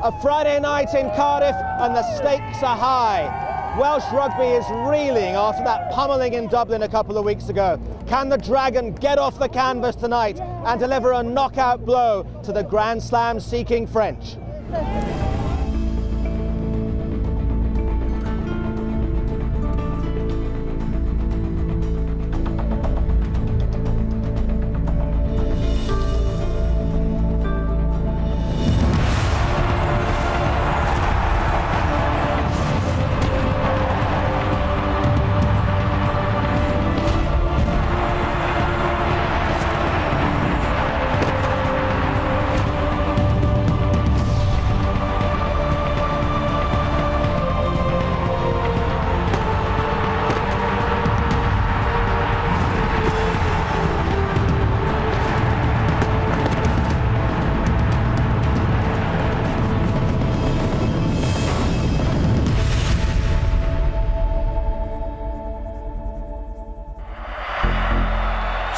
A Friday night in Cardiff and the stakes are high. Welsh rugby is reeling after that pummelling in Dublin a couple of weeks ago. Can the Dragon get off the canvas tonight and deliver a knockout blow to the Grand Slam seeking French?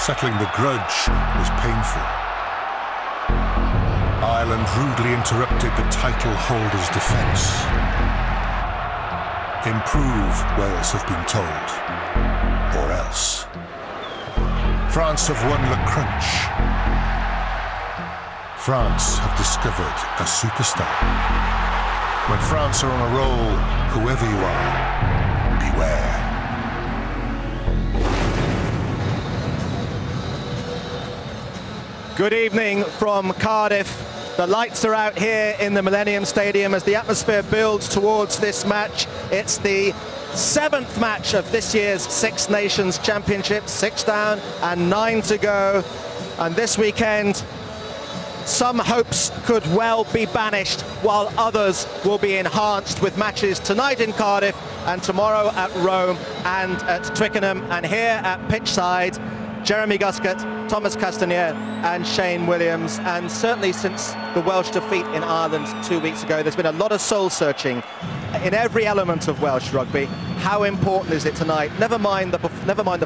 Settling the grudge was painful. Ireland rudely interrupted the title holders' defence. Improve, Wales have been told, or else. France have won Le Crunch. France have discovered a superstar. When France are on a roll, whoever you are, beware. Good evening from Cardiff. The lights are out here in the Millennium Stadium as the atmosphere builds towards this match. It's the 7th match of this year's Six Nations Championship, 6 down and 9 to go. And this weekend, some hopes could well be banished, while others will be enhanced with matches tonight in Cardiff and tomorrow at Rome and at Twickenham. And here at pitchside, Jeremy Guscott, Thomas Castanier and Shane Williams. And certainly since the Welsh defeat in Ireland 2 weeks ago, there's been a lot of soul-searching in every element of Welsh rugby. How important is it tonight? Never mind the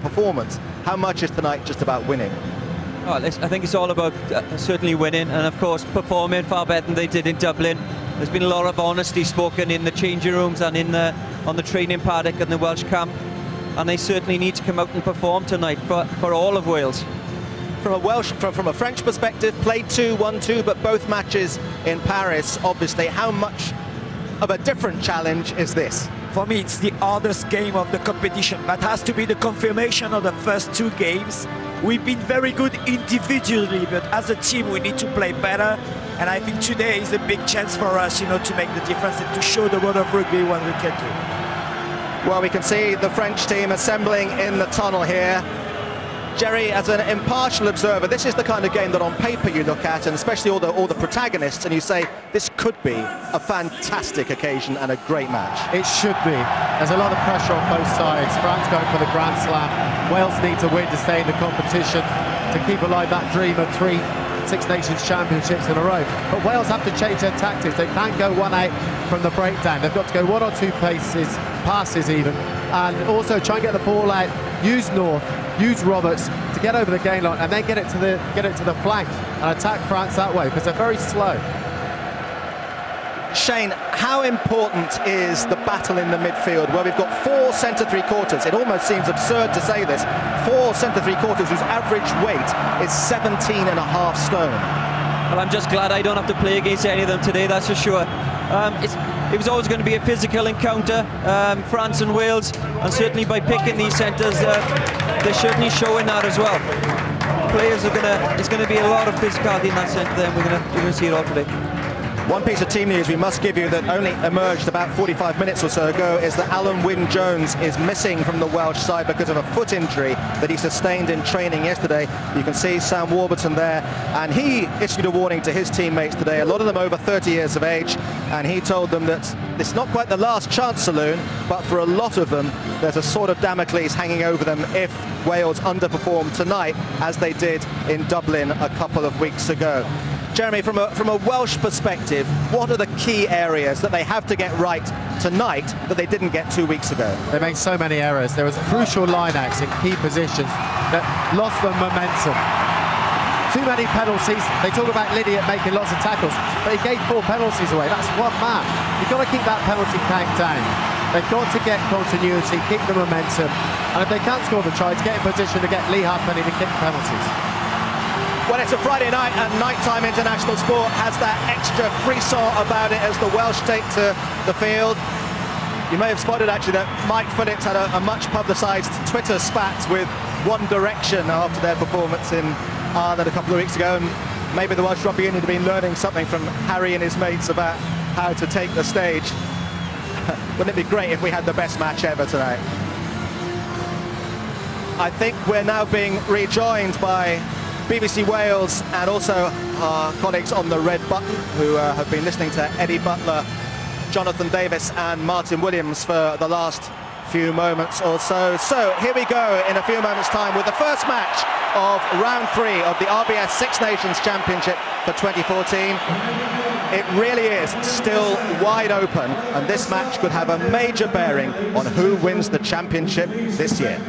performance. How much is tonight just about winning? Well, I think it's all about certainly winning, and of course performing far better than they did in Dublin. There's been a lot of honesty spoken in the changing rooms and on the training paddock and the Welsh camp. And they certainly need to come out and perform tonight for all of Wales. From a French perspective, played 2, won 2, but both matches in Paris, obviously. How much of a different challenge is this? For me, it's the hardest game of the competition. That has to be the confirmation of the first 2 games. We've been very good individually, but as a team, we need to play better. And I think today is a big chance for us, to make the difference and to show the world of rugby what we can do. Well, we can see the French team assembling in the tunnel here. Jerry, as an impartial observer, this is the kind of game that on paper you look at, and especially all the protagonists, and you say this could be a fantastic occasion and a great match. It should be. There's a lot of pressure on both sides. France going for the Grand Slam. Wales need to win to stay in the competition, to keep alive that dream of 3 Six Nations Championships in a row. But Wales have to change their tactics. They can't go 1 out from the breakdown. They've got to go 1 or 2 passes even, and also try and get the ball out, use North, use Roberts to get over the gain line, and then get it to the flank and attack France that way, because they're very slow. Shane, how important is the battle in the midfield, where we've got 4 centre three-quarters? It almost seems absurd to say this. 4 centre three-quarters whose average weight is 17.5 stone. Well, I'm just glad I don't have to play against any of them today, that's for sure. It was always going to be a physical encounter, France and Wales, and certainly by picking these centres, they're certainly showing that as well. Players it's going to be a lot of physicality in that centre, and we're going to see it all today. One piece of team news we must give you that only emerged about 45 minutes or so ago is that Alan Wynne-Jones is missing from the Welsh side because of a foot injury that he sustained in training yesterday. You can see Sam Warburton there, and he issued a warning to his teammates today, a lot of them over 30 years of age, and he told them that it's not quite the last chance saloon, but for a lot of them there's a sort of Damocles hanging over them if Wales underperform tonight as they did in Dublin a couple of weeks ago. Jeremy, from a Welsh perspective, what are the key areas that they have to get right tonight that they didn't get 2 weeks ago? They made so many errors. There was crucial line-outs in key positions that lost them momentum. too many penalties. They talk about Lydiate making lots of tackles, but he gave 4 penalties away. That's one man. You've got to keep that penalty count down. They've got to get continuity, keep the momentum, and if they can't score the tries, get in position to get Lee Halfpenny to kick penalties. Well, it's a Friday night and nighttime international sport has that extra frisson about it as the Welsh take to the field. You may have spotted actually that Mike Phillips had a much publicised Twitter spat with One Direction after their performance in Ireland a couple of weeks ago, and maybe the Welsh Rugby Union have been learning something from Harry and his mates about how to take the stage. Wouldn't it be great if we had the best match ever tonight? I think we're now being rejoined by BBC Wales and also our colleagues on the red button who have been listening to Eddie Butler, Jonathan Davis and Martin Williams for the last few moments or so. So here we go in a few moments' time with the first match of round 3 of the RBS Six Nations Championship for 2014. It really is still wide open, and this match could have a major bearing on who wins the championship this year.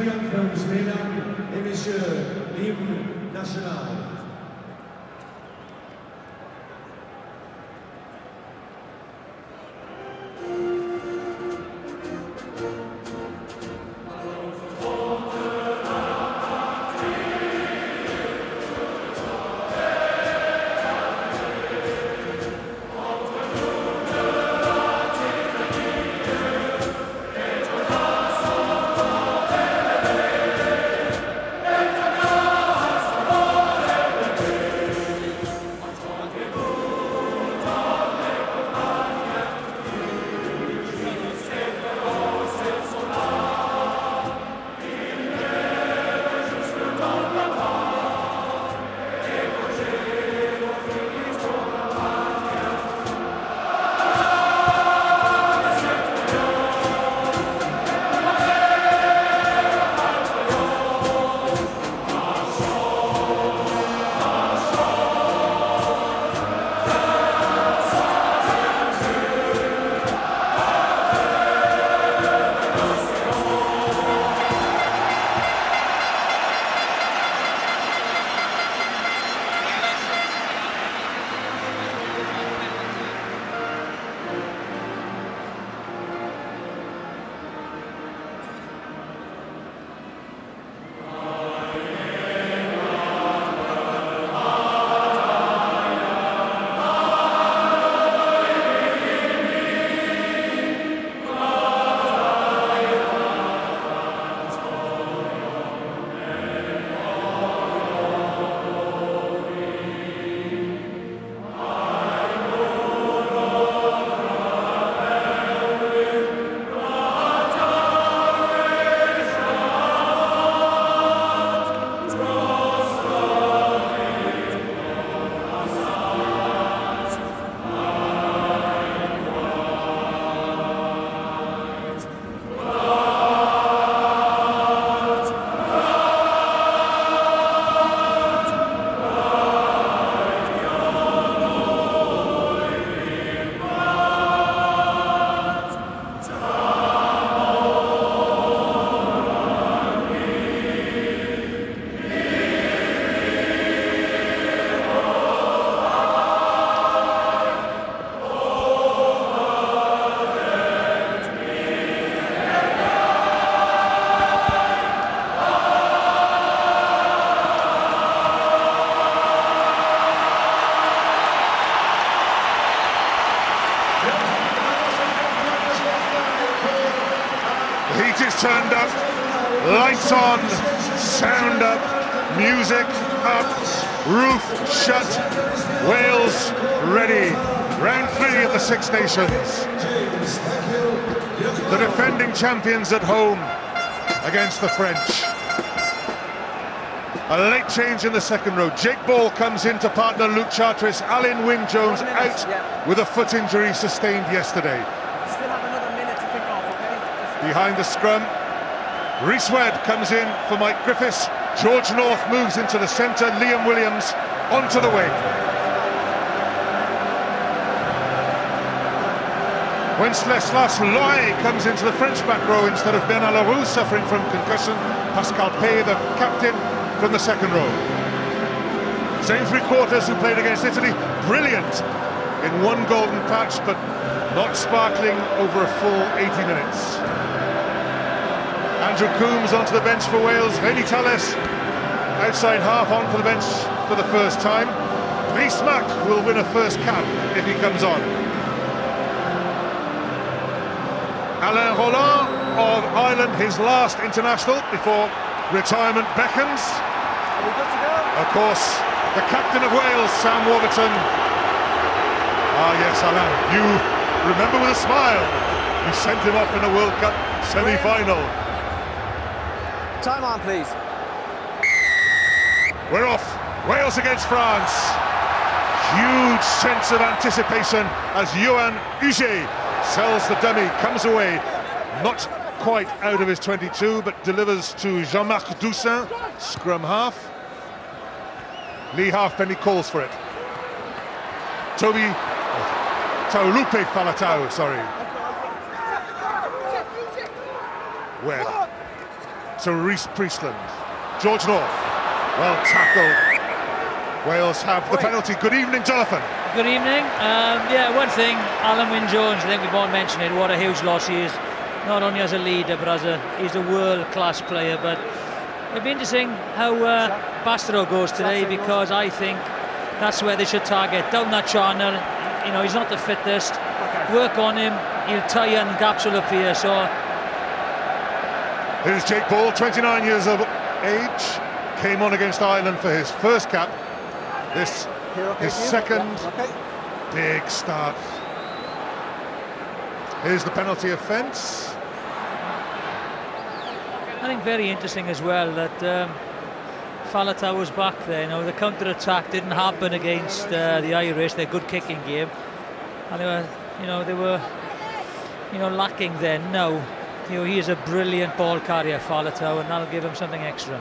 Heat is turned up, lights on, sound up, music up, roof shut, Wales ready. Round 3 of the Six Nations. The defending champions at home against the French. A late change in the second row. Jake Ball comes in to partner Luke Charteris. Alan Wynne-Jones out with a foot injury sustained yesterday. Still have another minute to kick off, okay? Behind the scrum, Rhys Webb comes in for Mike Griffiths. George North moves into the centre. Liam Williams onto the wing. Wenceslas Loy comes into the French back row instead of Bernard Leroux suffering from concussion. Pascal Pay, the captain, from the second row. Same three quarters who played against Italy. Brilliant in one golden patch, but not sparkling over a full 80 minutes. Andrew Coombs onto the bench for Wales. Reni Talles outside half on for the bench for the first time. Rhys Mack will win a first cap if he comes on. Alain Roland of Ireland, his last international before retirement beckons. Are we good to go? Of course, the captain of Wales, Sam Warburton. Ah yes, Alain, you remember with a smile, you sent him off in a World Cup semi-final. Time on, please. We're off. Wales against France. Huge sense of anticipation as Yoann Huget sells the dummy, comes away, not quite out of his 22, but delivers to Jean-Marc Doussin, scrum half. Lee Halfpenny calls for it. Taulupe Falatau, sorry. Webb to Reece Priestland. George North, well tackled. Wales have the penalty. Good evening, Jonathan. Good evening. Yeah, one thing, Alan Wynne-Jones, I think we've all mentioned it, what a huge loss he is. Not only as a leader, but he's a world-class player. But it'll be interesting how Bastareaud goes today, because I think that's where they should target. Down that channel, you know, he's not the fittest. Work on him, he'll tie and gaps will appear. So here's Jake Ball, 29 years of age, came on against Ireland for his first cap. This his second big start. Here's the penalty offence. I think very interesting as well that Falatau was back there. You know, the counter-attack didn't happen against the Irish. They're good kicking game, and they were lacking then. Now, he is a brilliant ball carrier, Falatau, and that'll give him something extra.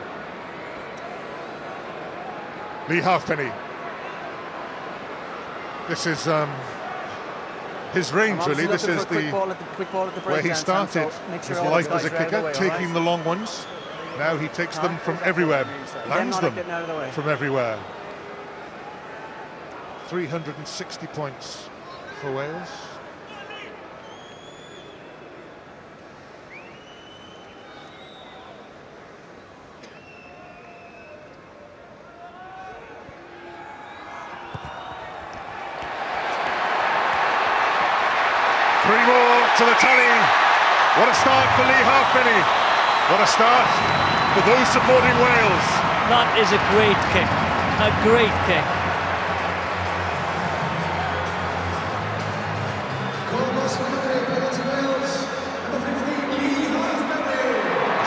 Lee Halfpenny. This is his range, really. This is the where he started his life as a kicker, taking the long ones. Now he takes them from everywhere, lands them from everywhere. 360 points for Wales. Three more to the tally. What a start for Lee Halfpenny. What a start for those supporting Wales. That is a great kick. A great kick.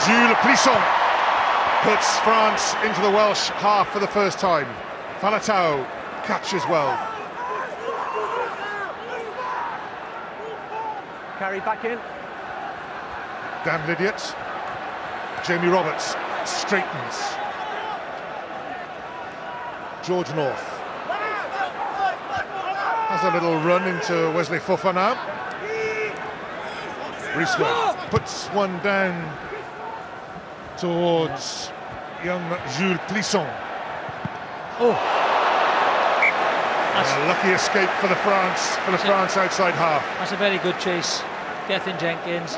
Jules Plisson puts France into the Welsh half for the first time. Falatau catches well. Carry back in. Dan Lydiot. Jamie Roberts straightens. George North has a little run into Wesley Fofana. Rhys Webb puts one down towards young Jules Plisson. Oh, a lucky escape for the France outside half. That's a very good chase, Gethin Jenkins.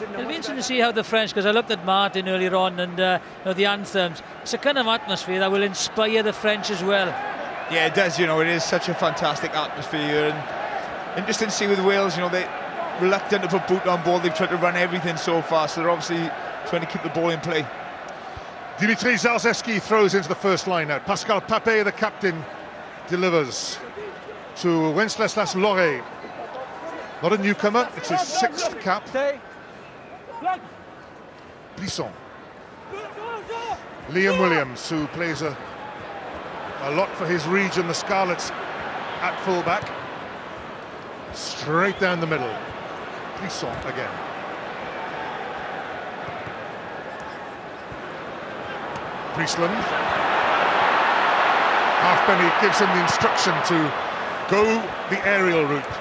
It'll be interesting to see how the French, because I looked at Martin earlier on, and the anthems. It's a kind of atmosphere that will inspire the French as well. Yeah, it does. It is such a fantastic atmosphere, and interesting to see with Wales. They're reluctant to put boot on ball. They've tried to run everything so far, so they're obviously trying to keep the ball in play. Dimitri Zalewski throws into the first line now. Pascal Papé, the captain, delivers to Wenceslas Loré. Not a newcomer, it's his sixth cap. Plisson. Liam Williams, who plays a lot for his region, the Scarlets, at fullback. Straight down the middle. Plisson again. Priestland. Halfpenny gives him the instruction to go the aerial route.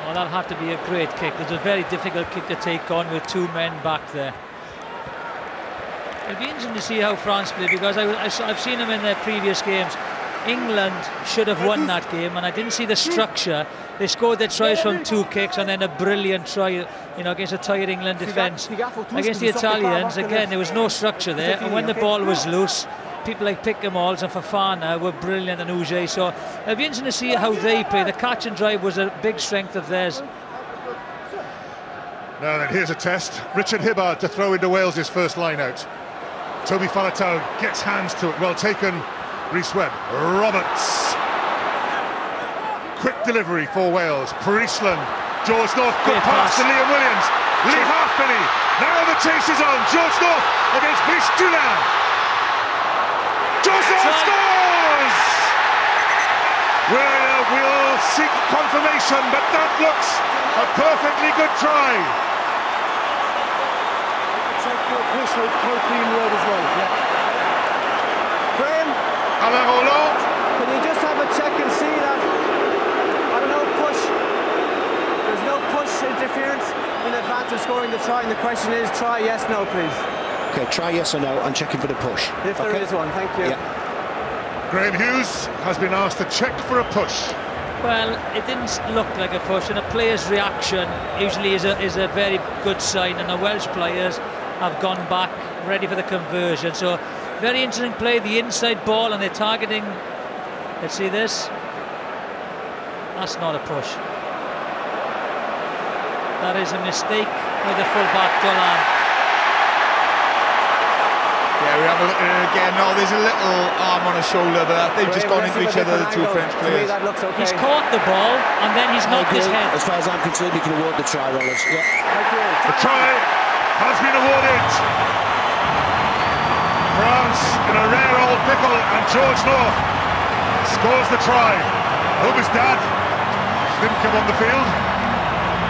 Oh, that had to be a great kick. It's a very difficult kick to take on with two men back there. It'll be interesting to see how France play, because I've seen them in their previous games. England should have won that game, and I didn't see the structure. They scored their tries from 2 kicks and then a brilliant try, against a tired England defence. Against the Italians, again, there was no structure there, and when the ball was loose, people like Pickemals and Fofana were brilliant, and Uge. So it'll be interesting to see how they play. The catch and drive was a big strength of theirs. Now then, here's a test. Richard Hibbard to throw into Wales's first line out. Toby Faletau gets hands to it. Well taken. Rhys Webb. Roberts. Quick delivery for Wales. Priestland. George North. Good pass to Liam Williams. Lee Halfpenny. Now the chase is on. George North against Brice Dulin. George North scores! We'll seek confirmation, but that looks a perfectly good try. Push with Copeland Road as well. Yeah. Graham, Alain Roland. can you just have a check and see that? I don't know, push. There's no push interference in advance of scoring the try, and the question is try yes, no, please. Okay, try yes or no. I'm checking for the push. If there is one, thank you. Yeah. Graham Hughes has been asked to check for a push. Well, it didn't look like a push, and a player's reaction usually is a very good sign, and the Welsh players have gone back ready for the conversion. So very interesting play, the inside ball, and they're targeting. Let's see this. That's not a push. That is a mistake by the fullback Dolan. Yeah, we have a look at it again. No, there's a little arm on his shoulder, but they've just gone into each other, the two French players. That looks okay. He's caught the ball, and then he's knocked his head. As far as I'm concerned, you can award the try, Rollins. Yeah. The try has been awarded. France in a rare old pickle, and George North scores the try. I hope his dad didn't come on the field.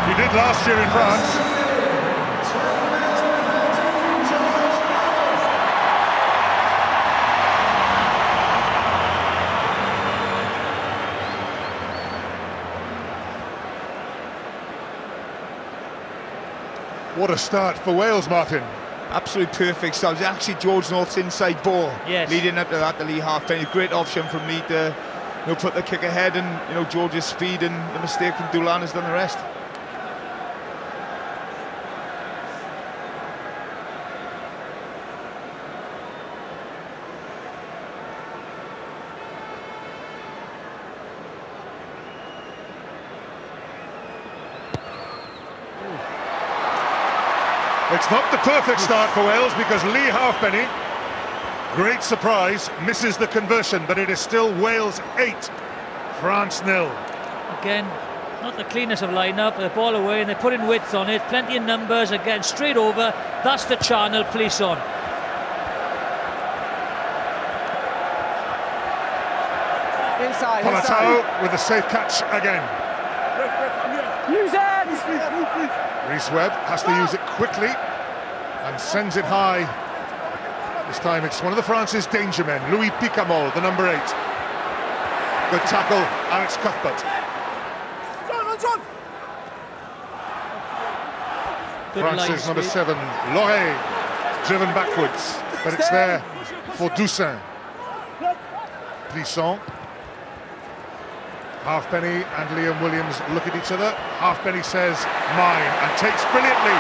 He did last year in France. What a start for Wales, Martin. Absolutely perfect start. It was actually George North's inside ball. Yes. Leading up to that, the Lee Halfpenny. Great option from Lee to put the kick ahead, and George's speed and the mistake from Dulin has done the rest. It's not the perfect start for Wales because Lee Halfpenny, great surprise, misses the conversion, but it is still Wales 8, France 0. Again, not the cleanest of line-up, the ball away, and they're putting width on it, plenty of numbers, again, straight over, that's the channel, police on. Inside, Faletau with a safe catch again. Use it! Rhys Webb has to use it quickly and sends it high. This time it's one of the France's danger men, Louis Picamol, the number 8. Good tackle, Alex Cuthbert. France's number 7, Loré, driven backwards, but it's there for Doussin. Plisson. Halfpenny and Liam Williams look at each other. Halfpenny says, mine, and takes brilliantly.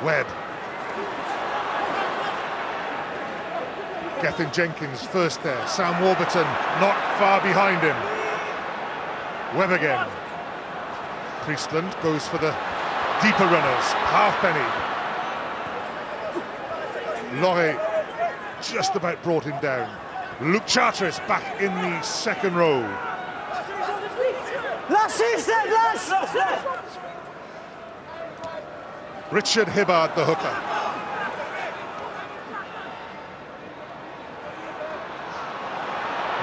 Webb. Gethin Jenkins first there. Sam Warburton not far behind him. Webb again. Priestland goes for the deeper runners. Halfpenny. Loré just about brought him down. Luke Charteris back in the second row. Richard Hibbard, the hooker.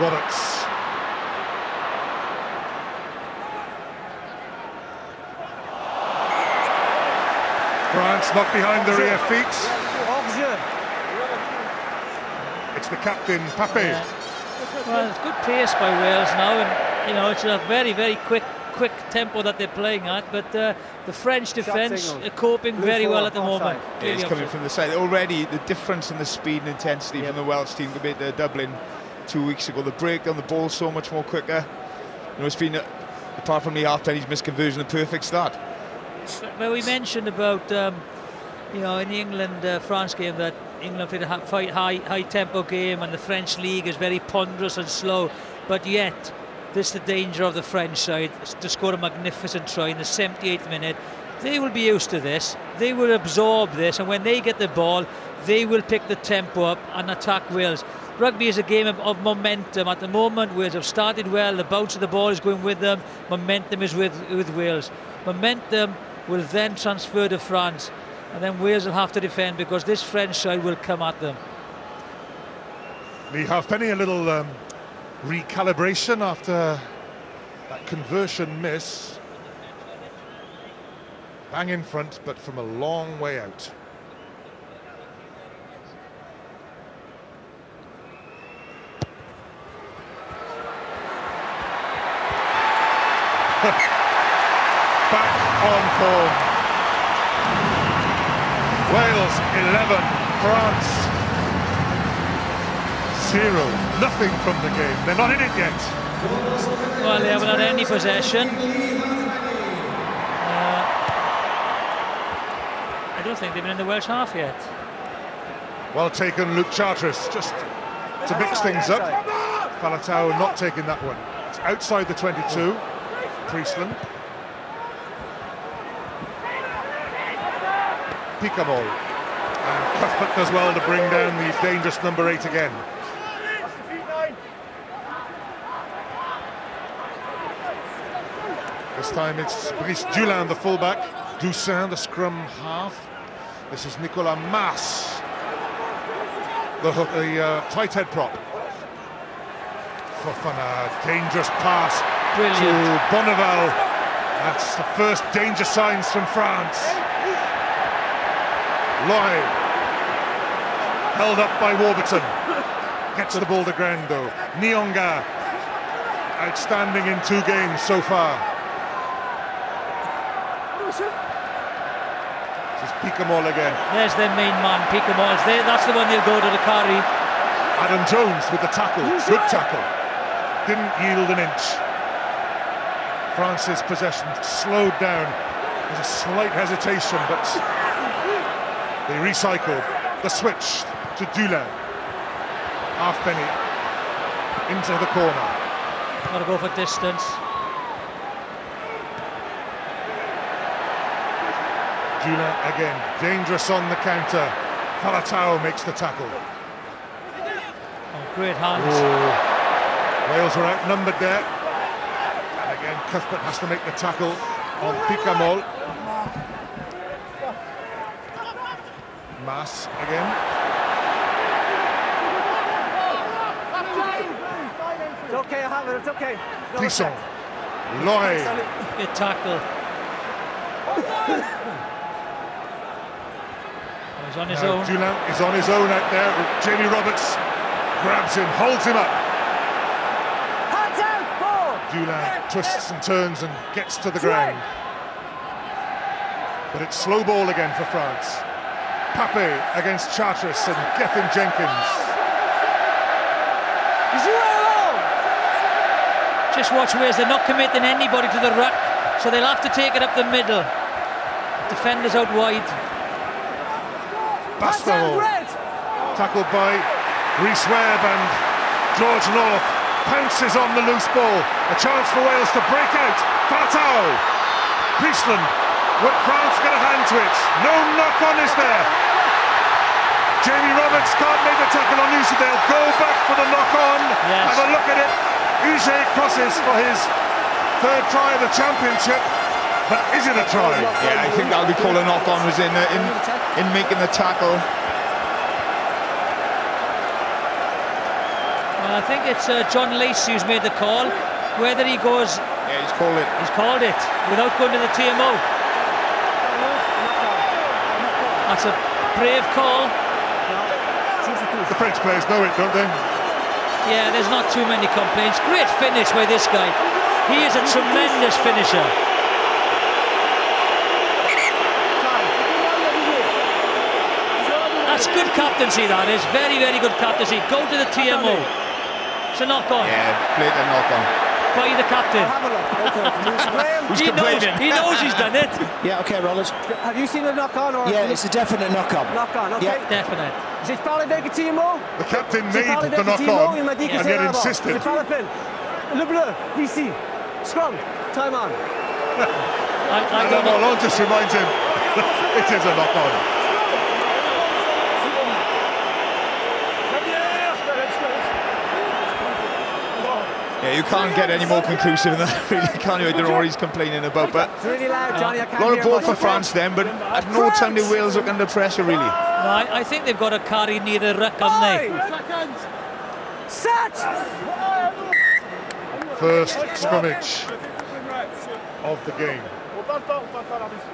Roberts. France not behind the rear feet. It's the captain, Pape. Yeah. Well, it's good pace by Wales now, and it's a very, very quick quick tempo that they're playing at, but the French defence are coping very well at the moment. Yeah, he's coming from the side. Already the difference in the speed and intensity from the Welsh team compared to Dublin 2 weeks ago. The break on the ball so much more quicker. You know, it's been, apart from the half-penny's misconversion, a perfect start. Well, we mentioned about, you know, in the England-France game that England played a high-tempo game and the French league is very ponderous and slow, but yet this is the danger of the French side, to score a magnificent try in the 78th minute. They will be used to this, they will absorb this, and when they get the ball, they will pick the tempo up and attack Wales. Rugby is a game of momentum. At the moment, Wales have started well, the bounce of the ball is going with them, momentum is with Wales. Momentum will then transfer to France, and then Wales will have to defend because this French side will come at them. The halfpenny, a little recalibration after that conversion miss. Bang in front, but from a long way out. Back on form. Wales 11, France 0. Nothing from the game. They're not in it yet. Well, they haven't had any possession. I don't think they've been in the Welsh half yet. Well taken, Luke Charteris, just to mix things up. Falatau not taking that one. It's outside the 22. Priestland. Picamol. And Cuthbert does well to bring down the dangerous number 8 again. This time it's Brice Dulin, the fullback. Doussin, the scrum half. This is Nicolas Mas, the tight head prop. Fofana, dangerous pass. Brilliant. To Bonneval. That's the first danger signs from France. Loy, held up by Warburton. Gets the ball to ground though. Nyonga, outstanding in 2 games so far. This is Picamol again. There's their main man, Picamol. That's the one they'll go to the carry. Adam Jones with the tackle. Good tackle. Didn't yield an inch. France's possession slowed down. There's a slight hesitation, but they recycled. The switch to Dulin. Halfpenny into the corner. Got to go for distance. Dulin again, dangerous on the counter. Falatau makes the tackle. Oh, great hands. Oh. Wales were outnumbered there. And again, Cuthbert has to make the tackle on Picamol. Mas again. It's okay, I have it, it's okay. No Plisson. Loy. Good tackle. He's on his own. Dulin is on his own out there. Jamie Roberts grabs him, holds him up. Hands out, ball! Dulin twists and turns and gets to the ground. But it's slow ball again for France. Pape against Charteris and Gethin Jenkins. Just watch Wales, they're not committing anybody to the ruck, so they'll have to take it up the middle. Defenders out wide. Bastow, tackled by Rhys Webb, and George North pounces on the loose ball. A chance for Wales to break out. Falatau, Priestland, will France get a hand to it? No knock-on is there. Jamie Roberts can't make the tackle on Uche. They'll go back for the knock-on. Yes. Have a look at it. Uche crosses for his 3rd try of the championship. But is it a try? Yeah, I think that'll be called a knock-on, was in making the tackle. Well, I think it's John Lacey who's made the call. Whether he goes... Yeah, he's called it. He's called it without going to the TMO. That's a brave call. The French players know it, don't they? Yeah, there's not too many complaints. Great finish by this guy. He is a tremendous finisher. That's good captaincy, that is. Very, very good captaincy. Go to the TMO. It's a knock-on. Yeah, played a knock-on. By the captain. He knows he's done it. Yeah, okay, Rollins. Have you seen a knock-on? Or Yeah, it's a definite knock-on. Knock-on, okay. Yeah. Definite. J'ai parlé avec le TMO. The captain J'ai made parlé the avec le TMO, knock-on il m'a dit que and c'est yet là-bas. insisted. J'ai pas la peine. Le bleu, ici. Scrum, time on. And Roland just reminds him it is a knock-on. Yeah, you can't get any more conclusive than that, really, can't you? I don't know what he's complaining about, but It's really loud, Johnny, I can't a lot hear of ball much. for France then, but at no time did Wales look under pressure, really. No, I think they've got to carry near the ruck, haven't they? Set! First scrimmage of the game.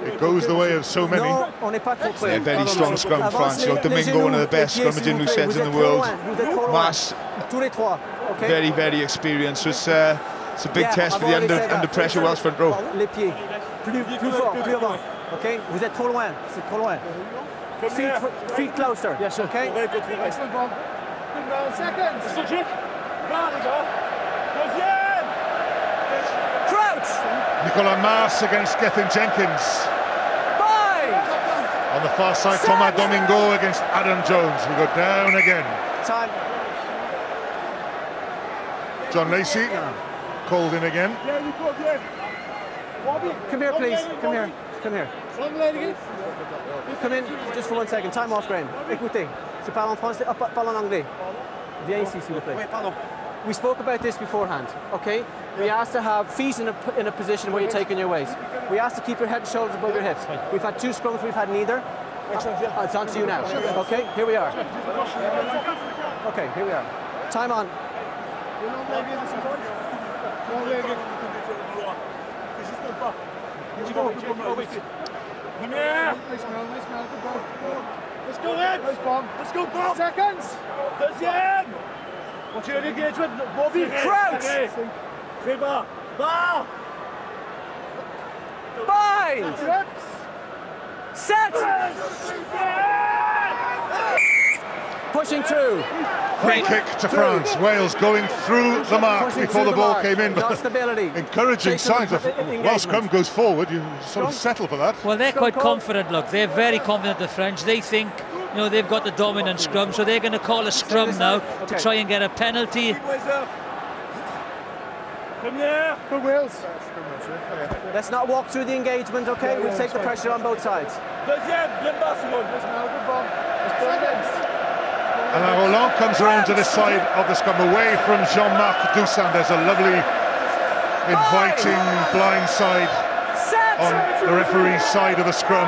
It goes the way of so many. No, on n'est pas trop près. Yeah, very strong scrum, France. You know, Domingo, one of the best scrummaging loose heads in the world. Mas, Tous les trois, okay? very, very experienced. So it's a big test for the under pressure Welsh front row. Les pieds, plus fort, plus avant. Okay, vous êtes trop loin, c'est trop loin. Feet closer, okay? Crouch! Nicolas Mas against Gethin Jenkins. Bye! On the far side, Thomas Domingo against Adam Jones. We go down again. Time. John Lacey called in again. Come here, please. Come here. Come here. Come in, just for 1 second. Time off, Graham. Écoutez, je parle en français, parle en anglais. Viens ici, s'il vous plaît. We spoke about this beforehand, okay? We asked to have feet in a position where you're taking your waist. We asked to keep your head and shoulders above your hips. We've had 2 scrums, we've had neither. It's on to you now. Okay, here we are. Okay, here we are. Time on. Let's go, Ed! Let's go, Bob! Seconds! Deuxième! Continue l'engagement, Bobby! Crouch! Bar! Bar! Bind! Set! Pushing through. Free kick to France. Wales going through the mark Pushing before through the ball mark. came in. Got stability. Encouraging Chasing signs of engagement. while scrum goes forward, you sort of settle for that. Well, they're quite confident, look. They're very confident, the French. They think, you know, they've got the dominant scrum, so they're going to call a scrum now to try and get a penalty. For Wales. Let's not walk through the engagement, okay? We'll take the pressure on both sides. And now Roland comes around to this side of the scrum, away from Jean-Marc Doussain. There's a lovely inviting blind side on the referee's side of the scrum.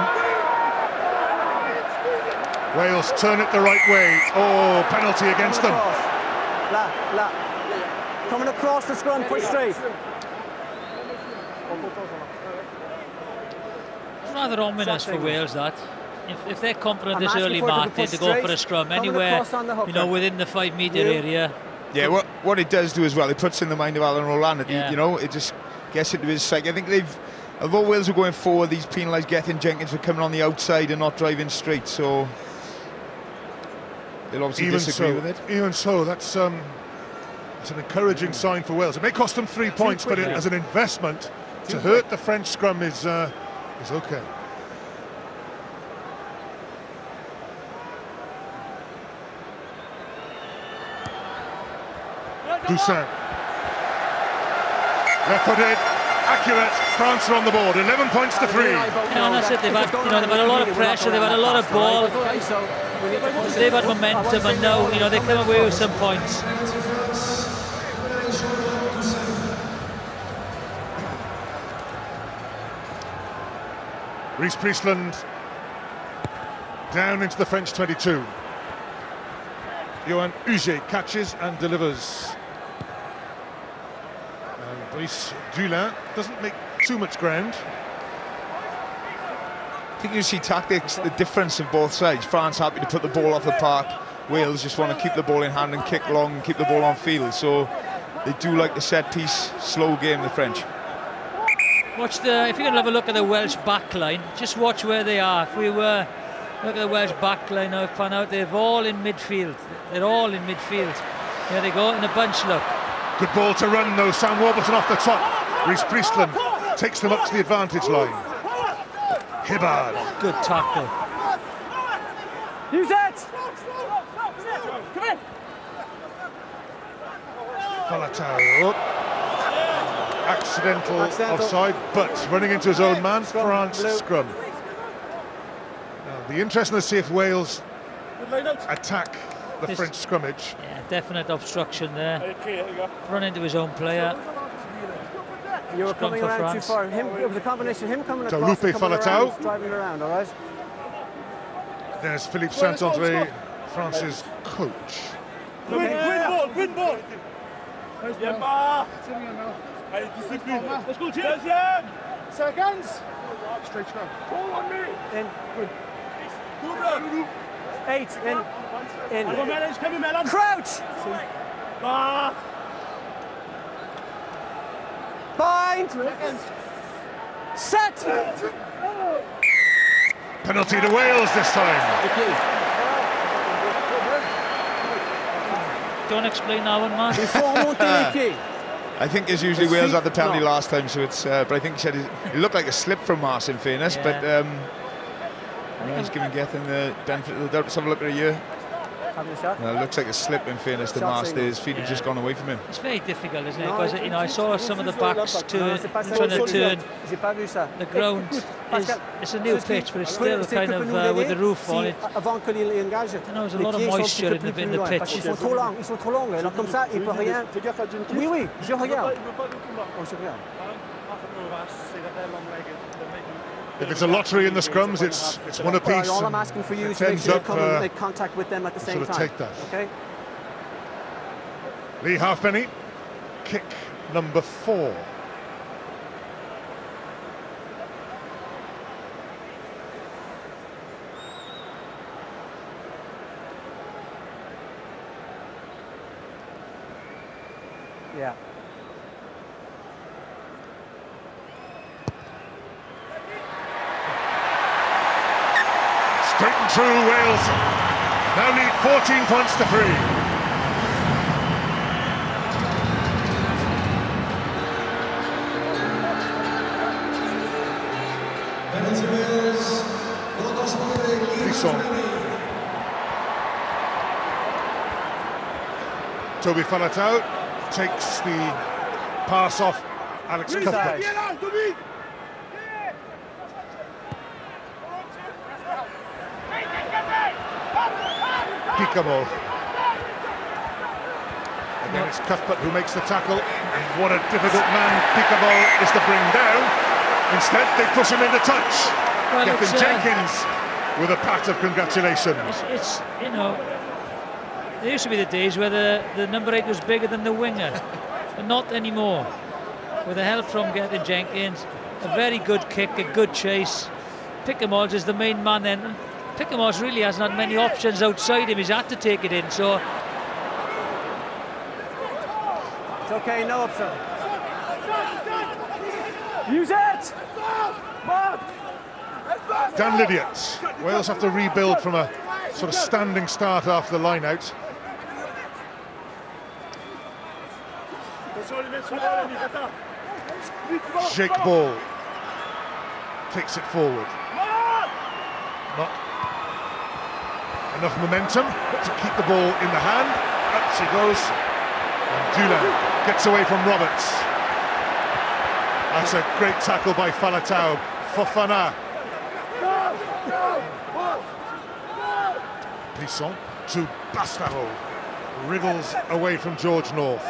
Wales turn it the right way. Oh, penalty against them. Coming across the scrum, push straight. It's rather ominous for Wales, that. If they're confident I'm this asking early for it to mark, be to pushed go for a straight, scrum coming anywhere, across on the hooker. you know, within the 5 metre area. Yeah, what it does do as well, it puts in the mind of Alan Roland, Yeah. you know, it just gets into his psyche. I think although Wales are going forward, these penalised Gethin Jenkins for coming on the outside and not driving straight, so they'll obviously disagree with it. Even so, that's an encouraging sign for Wales. It may cost them 3 points, but as an investment to hurt the French scrum is okay. Doussain. Left-footed, accurate. France are on the board. 11 points to 3. Yeah, and that's it. They've had a lot of pressure. They've had a lot of ball. They've had momentum, and now, you know, they come away with some points. Reece Priestland down into the French 22. Johan Huget catches and delivers. And Brice Dulin doesn't make too much ground. I think you see tactics, the difference of both sides. France happy to put the ball off the park. Wales just want to keep the ball in hand and kick long and keep the ball on field. So they do like the set-piece, slow game, the French. Watch if you can have a look at the Welsh back line, just watch where they are. If we were look at the Welsh back line now, found out they're all in midfield. They're all in midfield. There they go in a bunch. Look. Good ball to run though. Sam Warburton off the top. Rhys Priestland takes them up to the advantage line. Hibbard. Good tackle. Use it. Come in. Falatau. Accidental offside, but running into his own man. France scrum. Now, the interesting to see if Wales attack the French scrummage. Yeah, definite obstruction there. Run into his own player. You were coming around France. Too far. It was a combination of him coming across, Lupe Falatau driving around, all right? There's Philippe Saint-André, France's coach. Win ball. Allez, discipline. Let's go, deuxième. Seconds. Straight scrum. Ball on me. In. Good. 8. In. Crouch. Bind. Set. Penalty to Wales this time. Don't explain that one, man. I think as usually Wales had the penalty last time, so it's. But I think he said it looked like a slip from Mars, in fairness. Yeah. But I think he's giving Gethin the benefit of the doubt. Let's have a look at it here. Having a shot. It looks like a slip, in fairness to Mars. His feet have just gone away from him. It's very difficult, isn't it? Because I saw some of the backs trying to turn. The ground it's a new pitch, but it's still kind of with the roof on it. You know, there's a lot of moisture in the pitch. Ils sont trop longs. Alors comme ça, il peut rien. Oui, je regarde. If it's a lottery in the scrums, it's one apiece. All I'm asking for you is to make sure you come and make contact with them at the same time. Take that. Okay. Lee Halfpenny, kick number 4. Yeah. Straight and true, Wales now lead 14 points to 3. Clisson. Toby Falatau takes the pass off Alex Cuthbert. Picamo. Again, it's Cuthbert who makes the tackle. And what a difficult man Picamo is to bring down. Instead, they push him into touch. Well, Gethin Jenkins with a pat of congratulations. It's you know, there used to be the days where the number 8 was bigger than the winger, but not anymore. With the help from Gethin Jenkins, a very good kick, a good chase. Picamo is the main man then. Picamo really hasn't had many options outside him. He's had to take it in, so... It's okay, no option. Use it! Dan Lydiot. Wales have to rebuild from a sort of standing start after the line out. Jake Ball takes it forward. Not enough momentum to keep the ball in the hand. Up she goes. And Dulin gets away from Roberts. That's a great tackle by Falatau. Fofana. Plisson to Bastaro. Wriggles away from George North.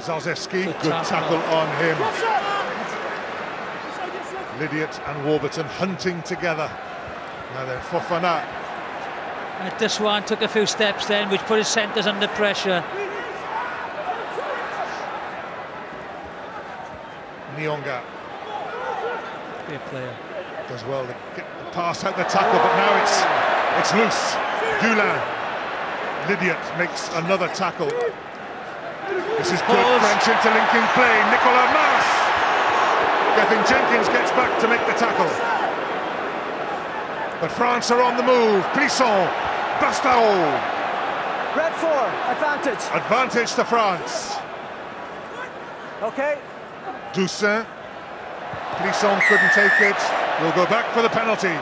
Zalzewski, good tackle on him. Lydiot and Warburton hunting together. Now then, Fofana. Deswan took a few steps then, which put his centres under pressure. Nyonga. Great player. Does well to get the pass out the tackle, but now it's loose. Dulin. Lydiot makes another tackle. This is good French interlinking play. Nicolas Mas. Gethin Jenkins gets back to make the tackle. But France are on the move. Plisson, Bastao. Red 4, advantage. Advantage to France. Okay. Toussaint. Plisson couldn't take it. We'll go back for the penalty.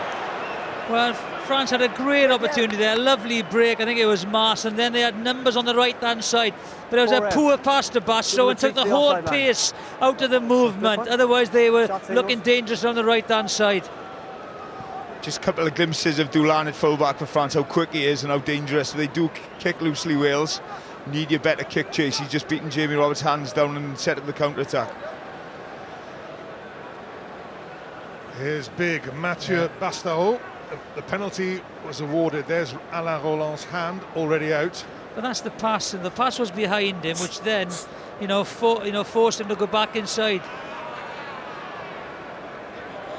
Well, France had a great opportunity there, a lovely break. I think it was Mars, and then they had numbers on the right-hand side. But it was a poor pass to Basto and took the whole pace out of the movement. Otherwise, they were looking dangerous on the right-hand side. Just a couple of glimpses of Dulin at fullback for France, how quick he is and how dangerous. They do kick loosely, Wales. Need your better kick chase. He's just beaten Jamie Roberts' hands down and set up the counter-attack. Here's big Mathieu Bastao. The penalty was awarded. There's Alain Roland's hand already out. But that's the pass, and the pass was behind him, which then, forced him to go back inside.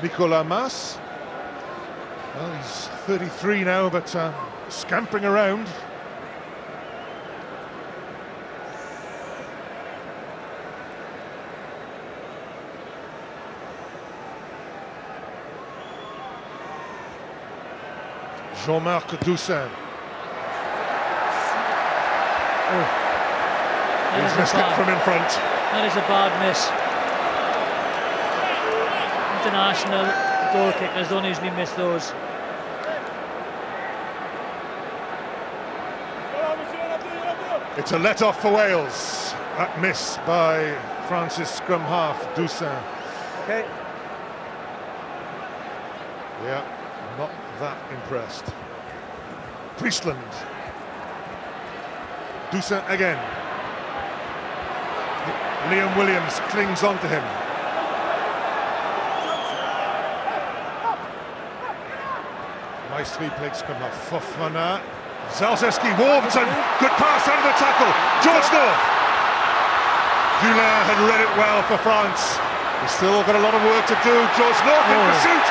Nicolas Mas. Well, he's 33 now, but scampering around. Jean-Marc Toussaint. He's missed it from in front. That is a bad miss. International goal kickers don't usually miss those. It's a let-off for Wales. That miss by France's scrum half, Toussaint. Okay. Yeah, not that impressed. Priestland. Toussaint again. Liam Williams clings onto him. Nice three-played scrum half. Fofana. Zalzewski, Warburton, good pass under the tackle. George North. Dulin had read it well for France. He's still got a lot of work to do. George North in pursuit.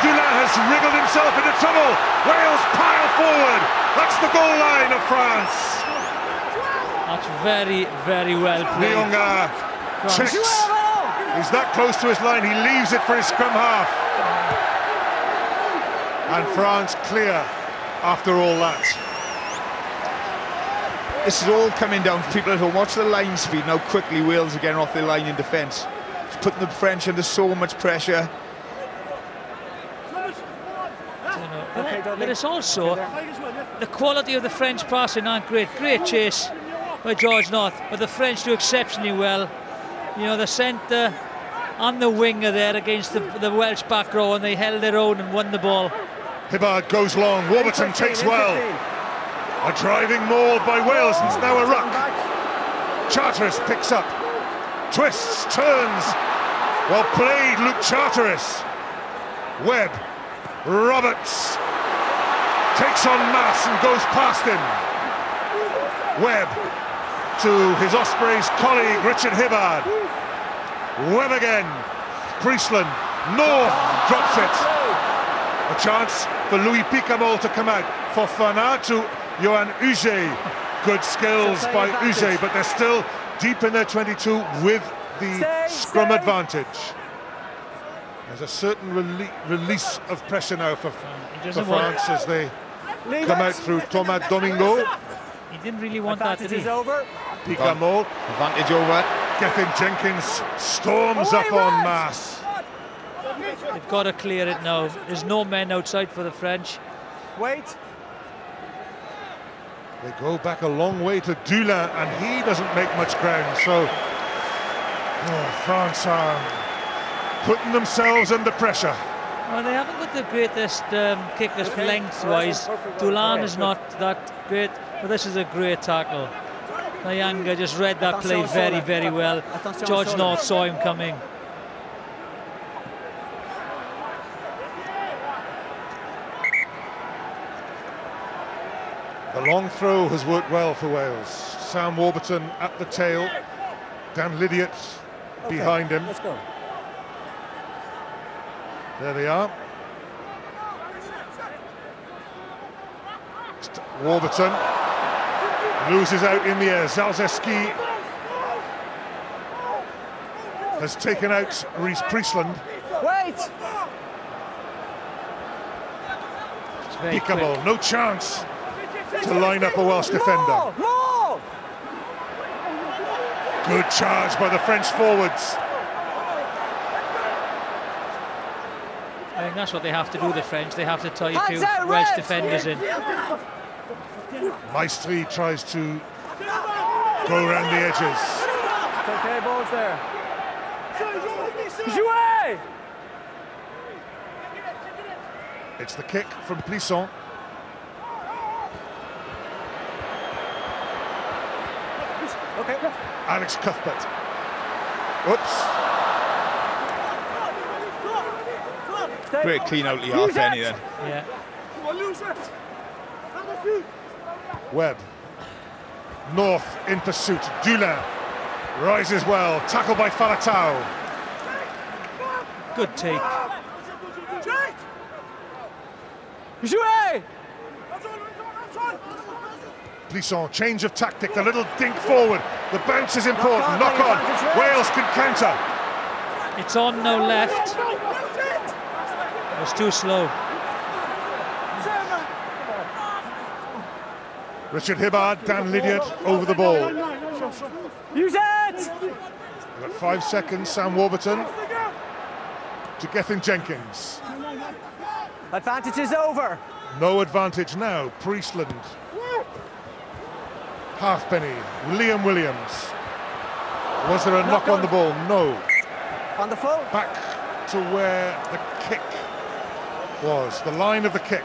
Dulin has wriggled himself into trouble. Wales pile forward. That's the goal line of France. That's very, very well played. Nyonga checks. He's that close to his line. He leaves it for his scrum half. And France clear after all that. This is all coming down for people at home. Watch the line speed and how quickly Wales are getting off their line in defence. It's putting the French under so much pressure. But it's also the quality of the French passing aren't great. Great chase by George North, but the French do exceptionally well. The centre and the winger there against the Welsh back row, and they held their own and won the ball. Hibbard goes long, Warburton takes well. A driving maul by Wales, and it's now a ruck. Charteris picks up, twists, turns. Well played, Luke Charteris. Webb, Roberts takes on Mass and goes past him. Webb to his Ospreys colleague Richard Hibbard. Webb again. Priestland. North drops it. A chance for Louis Picamol to come out. Fofana to Johan Huget. Good skills by Huget, but they're still deep in their 22 with the scrum advantage. There's a certain release of pressure now for France as they come out through Thomas Domingo. He didn't really want that, did he? Picamol. Advantage over. Gethin Jenkins storms up on Mass. They've got to clear it now. There's no men outside for the French. Wait. They go back a long way to Dulin, and he doesn't make much ground. So France are putting themselves under pressure. Well, they haven't got the greatest kickers lengthwise. Dulin is not that great, but this is a great tackle. Nyanga just read that play very, very well. George North saw him coming. The long throw has worked well for Wales. Sam Warburton at the tail. Dan Lydiot behind him. Let's go. There they are. Warburton. Loses out in the air. Zalzeski has taken out Reese Priestland. Wait! Pickable, no chance to line up a Welsh defender. More! Good charge by the French forwards. I think that's what they have to do, the French. They have to tie a few Hands out, Welsh Reds! defenders in. Maestri tries to go around the edges. It's okay, balls there. Jouez! It's the kick from Plisson. Okay. Alex Cuthbert. Oops. Great clean out the half penny then. Yeah. Webb. North in pursuit. Dulin rises well. Tackle by Falatau. Good take. Jouez! Plisson, change of tactic, the little dink forward. The bounce is important. Knock on. Wales can counter. It's on now left. It was too slow. Richard Hibbard, Dan Lydiard over the ball. Use it! We've got 5 seconds. Sam Warburton to Gethin Jenkins. Advantage is over. No advantage now. Priestland. Halfpenny. Liam Williams. Was there a knock on the ball? No. On the full. Back to where the kick was. The line of the kick.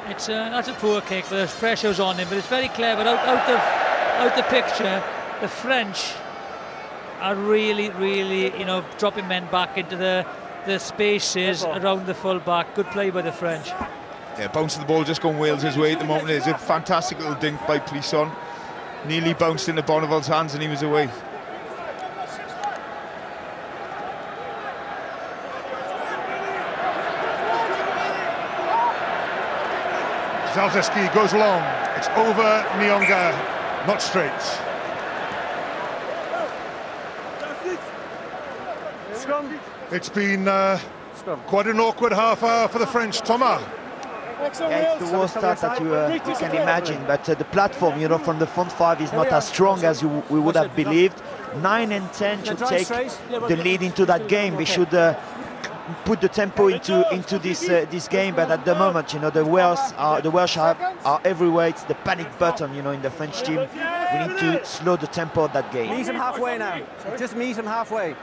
It's that's a poor kick, but there's pressures on him. But it's very clever. Out the picture, the French are really, you know, dropping men back into the spaces around the full back. Good play by the French. Yeah, bouncing the ball just going Wales' way at the moment. It's a fantastic little dink by Plisson. Nearly bounced into Bonneval's hands and he was away. Zalzeski goes long. It's over Nyonga, not straight. Scrum. It's been quite an awkward half hour for the French. Thomas. Yeah, it's the worst start that you can imagine, but the platform, you know, from the front five is not as strong as we would have believed. 9 and 10 should take the lead into that game. We should put the tempo into this game, but at the moment, you know, the Welsh are everywhere. It's the panic button, you know, in the French team. We need to slow the tempo of that game. Meet him halfway now. Just meet him halfway.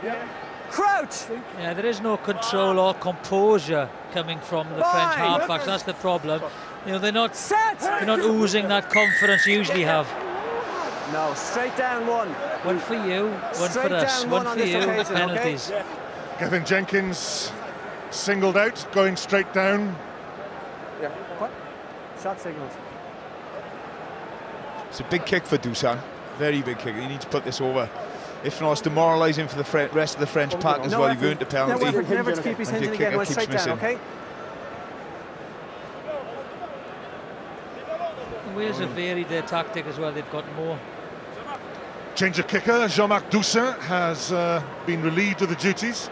Crouch! Yeah, there is no control or composure coming from the French halfbacks. That's the problem. You know, they're not oozing that confidence you usually have. No, straight down one. One for you, one for us, one for you. Penalties. Okay? Gethin Jenkins singled out, going straight down. Yeah. What? Shot signals. It's a big kick for Dusan. Very big kick. You need to put this over. If not, it's demoralising for the rest of the French pack as well. You've earned the penalty. Never to keep his hinge again. One straight down, okay? Wales have varied their tactic as well. They've got more. Change of kicker. Jean-Marc Doussin has been relieved of the duties,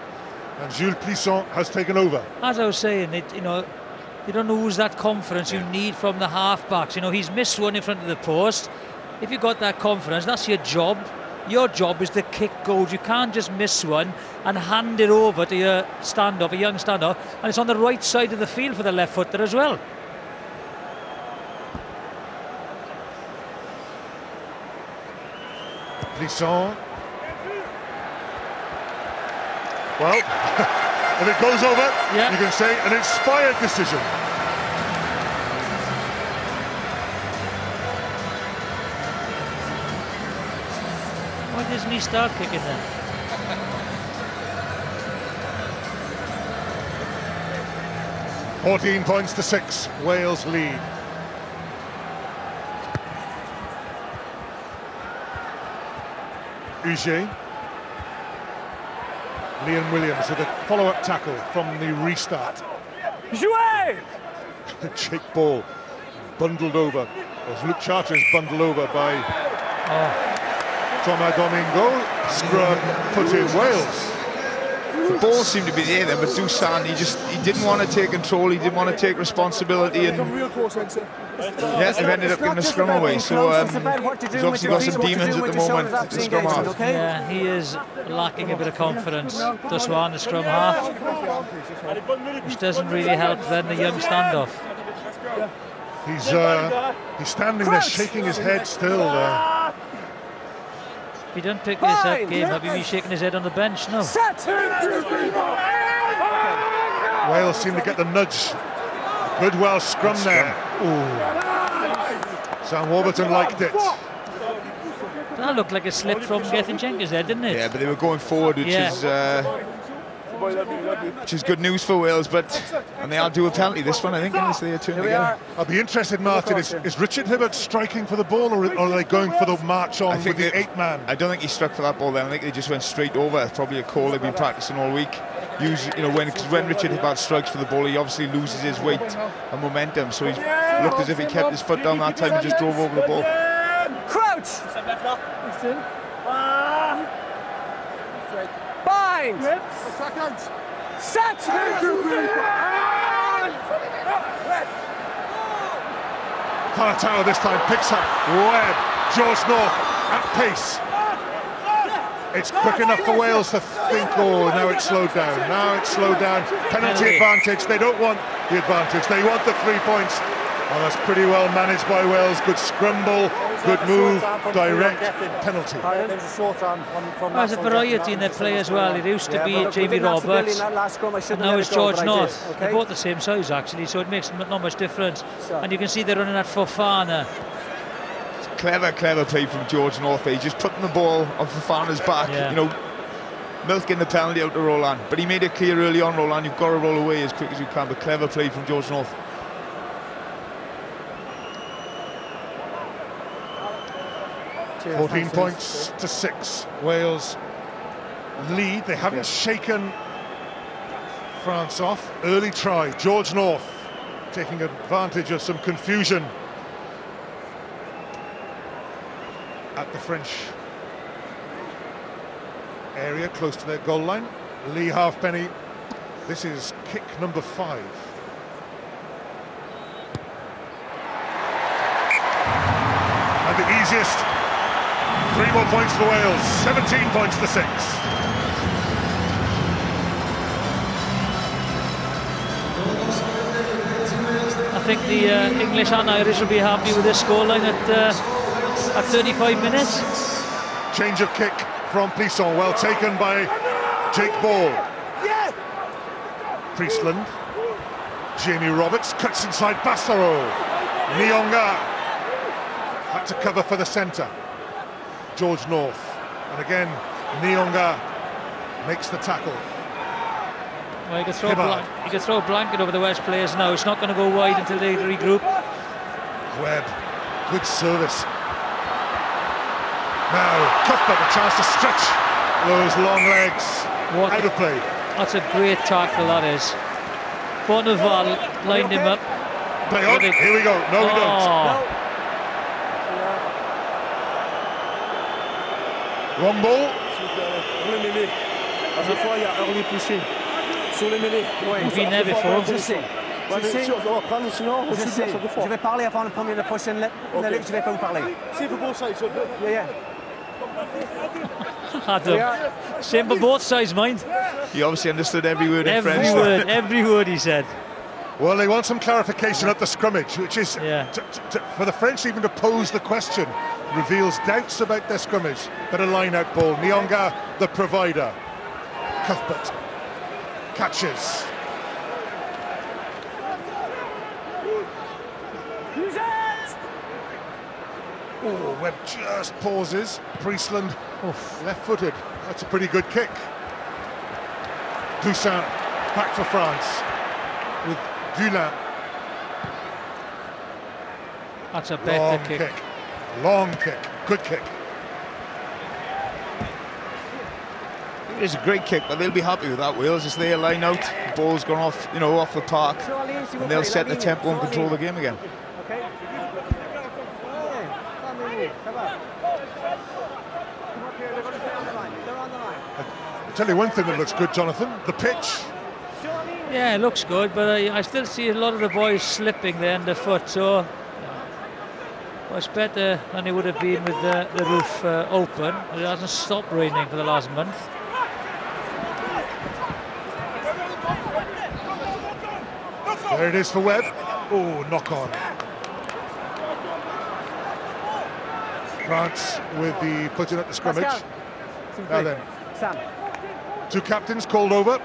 and Jules Plisson has taken over. As I was saying, you know, you don't lose that confidence you need from the halfbacks. You know, he's missed one in front of the post. If you've got that confidence, that's your job. Your job is to kick goals. You can't just miss one and hand it over to your standoff, a young standoff, and it's on the right side of the field for the left footer as well. Plisson. Well, if it goes over, you can say an inspired decision. Why doesn't he start kicking then? $14 points to 6. Wales lead. Uge. Liam Williams with a follow-up tackle from the restart. Jouez! Jake Ball bundled over As Luke Charteris bundled over by Thomas Domingo. Scrub put in Wales. The ball seemed to be there then, but Dusan, he didn't want to take control, he didn't want to take responsibility, and yeah, they've ended up giving the scrum away. So he's obviously got some demons at the moment at the scrum half. Yeah, he is lacking a bit of confidence thus far in the scrum half, which doesn't really help then the young standoff. He's standing there shaking his head still there. If he doesn't pick this up game, have he been shaking his head on the bench? No. Wales seem to get the nudge. Good Welsh scrum there. Ooh. Sam Warburton liked it. That looked like a slip from Gethin Jenkins there, didn't it? Yeah, but they were going forward, which is good news for Wales, and they are due a penalty this one, I think, unless they turn together. I'll be interested, Martin, is Richard Hibbert striking for the ball, or are they going for the march on with the 8-man? I don't think he struck for that ball then. I think they just went straight over. It's probably a call they've been practicing all week. When Richard Hibbert strikes for the ball, he obviously loses his weight and momentum, so he's looked as if he kept his foot down that time and just drove over the ball. Crouch! Bind! Set! Falatau this time picks up Webb. George North at pace. It's quick enough for Wales to think, oh, now it's slowed down. Now it's slowed down. Penalty advantage. They don't want the advantage. They want the 3 points. Oh, that's pretty well managed by Wales. Good scramble, good move, direct penalty. There's a variety in their play as well. It used to be Jamie Roberts, and now it's George North. They're both the same size actually, so it makes not much difference. And you can see they're running at Fofana. Clever play from George North. He's just putting the ball on Fofana's back, milking the penalty out to Roland. But he made it clear early on, Roland, you've got to roll away as quick as you can. But clever play from George North. Cheers, 14 points to 6. Wales lead. They haven't shaken France off. Early try. George North taking advantage of some confusion at the French area, close to their goal line. Lee Halfpenny. This is kick number 5. And the easiest. 3 more points for Wales. 17 points to 6. I think the English and Irish will be happy with this scoreline at 35 minutes. Change of kick from Plisson, well taken by Jake Ball. Priestland, Jamie Roberts cuts inside Bassaro. Nyonga had to cover for the centre. George North, and again Nyonga makes the tackle. Well, you could throw a blanket over the West players now. It's not going to go wide until they regroup. Webb, good service. Now Cuthbert, a chance to stretch those long legs. Out of play. That's a great tackle, that is. Bonneval lined him up. Play on. Here we go. No, we don't. No. Long ball. We've been there before. Je vais parler avant la prochaine lettre. Je vais pas vous parler. Adam, same for both sides, mind. He obviously understood every word in French. Every word he said. Well, they want some clarification at the scrummage, which is for the French even to pose the question reveals doubts about their scrummage. Better line-out ball. Nyonga, the provider. Cuthbert catches. Oh, Webb just pauses. Priestland, left-footed. That's a pretty good kick. Toussaint back for France with Dulin. That's a better kick. Long kick. Good kick. It's a great kick, but they'll be happy with that. Wales, it's their line out. The ball's gone off, off the park, and they'll set the tempo and control the game again. I'll tell you one thing that looks good, Jonathan, the pitch. Yeah, it looks good, but I still see a lot of the boys slipping there underfoot, so well, it's better than it would have been with the roof open. It hasn't stopped raining for the last month. There it is for Webb. Oh, knock on. France with the putting at the scrimmage. Now then, two captains called over.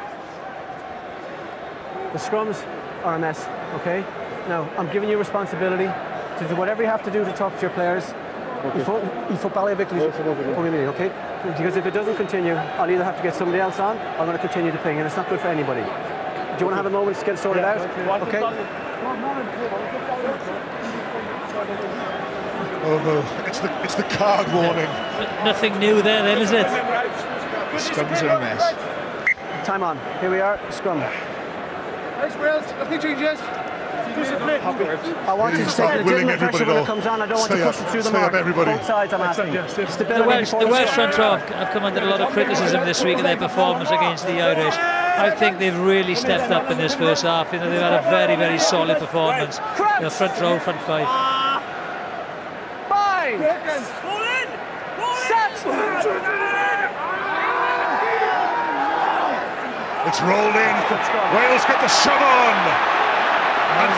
The scrums are a mess, okay? Now, I'm giving you responsibility to do whatever you have to do to talk to your players. Il faut parler avec les okay? Because if it doesn't continue, I'll either have to get somebody else on, or I'm going to continue to ping, and it's not good for anybody. Do you want to have a moment to get sorted out? Okay? Oh no, it's the card warning. Nothing new there then, is it? Scrums are a mess. Time on. Here we are, scrum. I want you to take legitimate pressure when it comes on. I don't want to push it through the mark. Both sides, I'm asking. The Welsh front row have come under a lot of criticism this week of their performance against the Irish. I think they've really stepped up in this first half. You know, they've had a very, very solid performance. You know, front row, front five. Fine. Set. It's rolled in. Wales get the shove on. And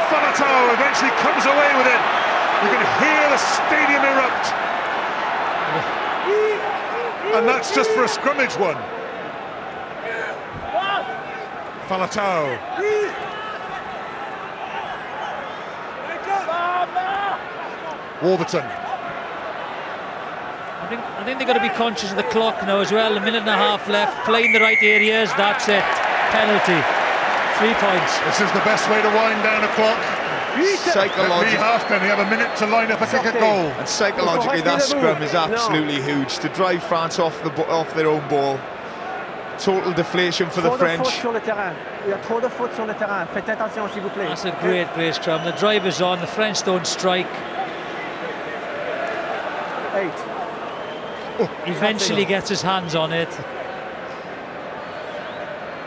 Falatau eventually comes away with it. You can hear the stadium erupt. And that's just for a scrimmage one. Falatau. Warburton. I think they've got to be conscious of the clock now as well. A minute and a half left, playing the right areas, that's it. Penalty. 3 points. This is the best way to wind down a clock. Psychologically, half-time, you have a minute to line up and kick a goal. And psychologically, that scrum is absolutely huge. To drive France off their own ball. Total deflation for the French. That's a great scrum. The driver's on, the French don't strike. 8. Eventually gets his hands on it.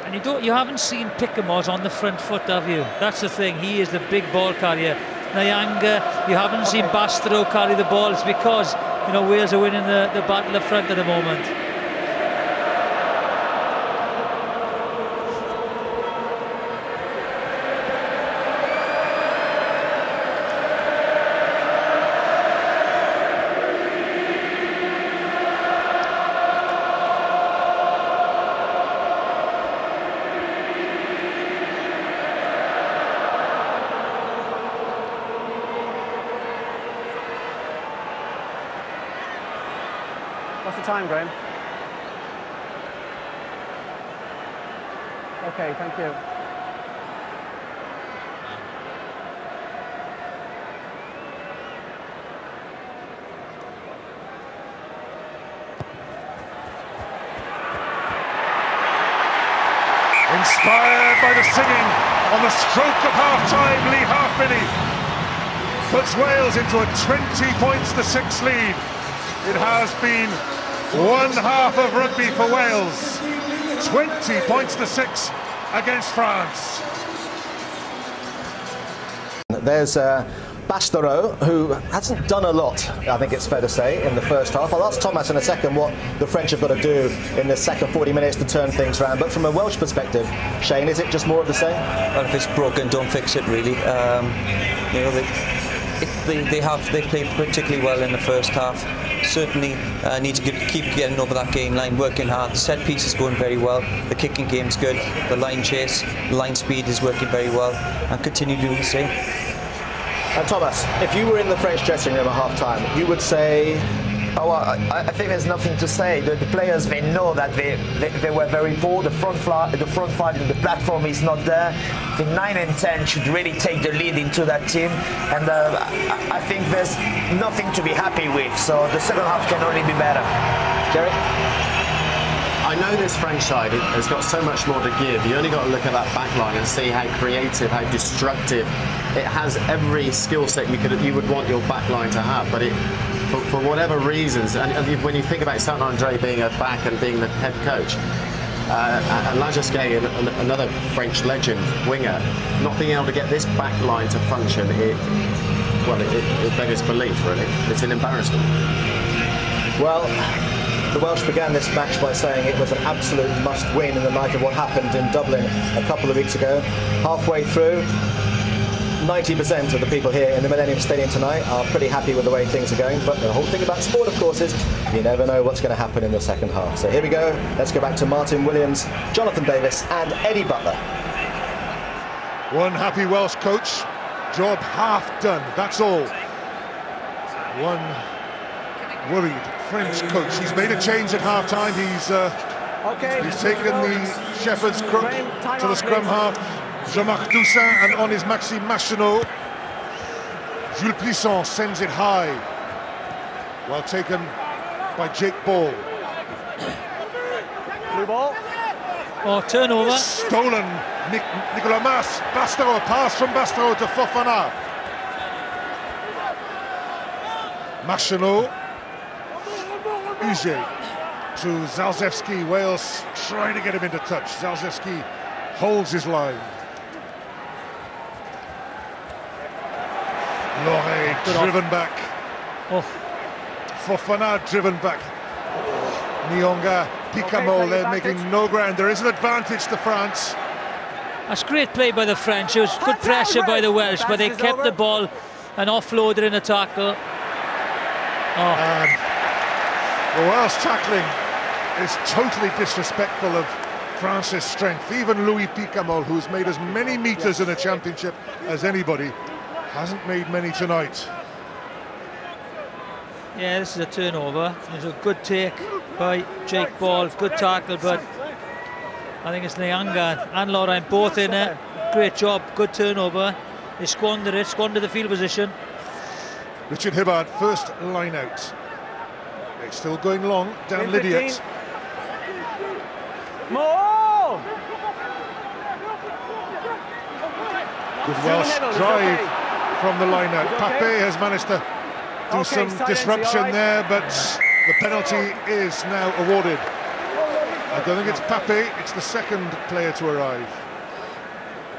And you haven't seen Pickamos on the front foot, have you? That's the thing. He is the big ball carrier. Nyanga, you haven't seen Bastro carry the ball. It's because, you know, Wales are winning the battle up front at the moment. What's the time, Graham? Okay, thank you. Inspired by the singing on the stroke of half-time, Lee Halfpenny puts Wales into a 20 points to 6 lead. It has been one half of rugby for Wales. 20 points to 6 against France. There's Bastero, who hasn't done a lot, I think it's fair to say, in the first half. I'll ask Thomas in a second what the French have got to do in the second 40 minutes to turn things around. But from a Welsh perspective, Shane, is it just more of the same? Well, if it's broken, don't fix it, really. You know, they played particularly well in the first half. Certainly need to keep getting over that gain line, working hard. The set piece is going very well. The kicking game's good. The line chase, the line speed is working very well, and continue doing the same. And Thomas, if you were in the French dressing room at half-time, you would say... Oh, I think there's nothing to say. The players, they know that they were very poor. The front five in the platform is not there. I think 9 and 10 should really take the lead into that team. And I think there's nothing to be happy with. So the second half can only be better. Jerry? I know this French side has got so much more to give. You only got to look at that back line and see how creative, how destructive. It has every skill set you would want your back line to have, but for whatever reasons, and when you think about Saint-Andre being at back and being the head coach, and Lajesquet, another French legend winger, not being able to get this back line to function, it beggars belief, really. It's an embarrassment. Well, the Welsh began this match by saying it was an absolute must-win in the light of what happened in Dublin a couple of weeks ago. Halfway through, 90% of the people here in the Millennium Stadium tonight are pretty happy with the way things are going, but the whole thing about sport, of course, is you never know what's going to happen in the second half. So here we go. Let's go back to Martin Williams, Jonathan Davis and Eddie Butler. One happy Welsh coach, job half done, that's all. One worried French coach. He's made a change at half-time. He's taken the Shepherd's crook to the scrum half, Jean-Marc Toussaint, and on is Maxime Machenaud. Jules Plisson sends it high, well taken by Jake Ball. Blue ball. Oh, turnover. Stolen. Nicolas Mas. Bastareaud, pass from Bastareaud to Fofana. Machenaud. Uge to Zalzewski. Wales trying to get him into touch. Zalzewski holds his line. Loré driven back. Oh. Fofana driven back. Nyonga, Picamol, they're making no ground. There is an advantage to France. That's great play by the French. It was good pressure by the Welsh, but they kept the ball and offloaded in a tackle. And the Welsh tackling is totally disrespectful of France's strength. Even Louis Picamol, who's made as many meters in a championship as anybody, hasn't made many tonight. Yeah, this is a turnover. It's a good take by Jake Ball. Good tackle, but I think it's Nyanga and Laurent both in it. Great job, good turnover. They squandered it, squandered the field position. Richard Hibbard, first line out. It's still going long, Dan Lydiot. More! Good Welsh drive from the line out. Papé has managed to do some disruption there, but the penalty is now awarded. I don't think it's Papé, it's the second player to arrive.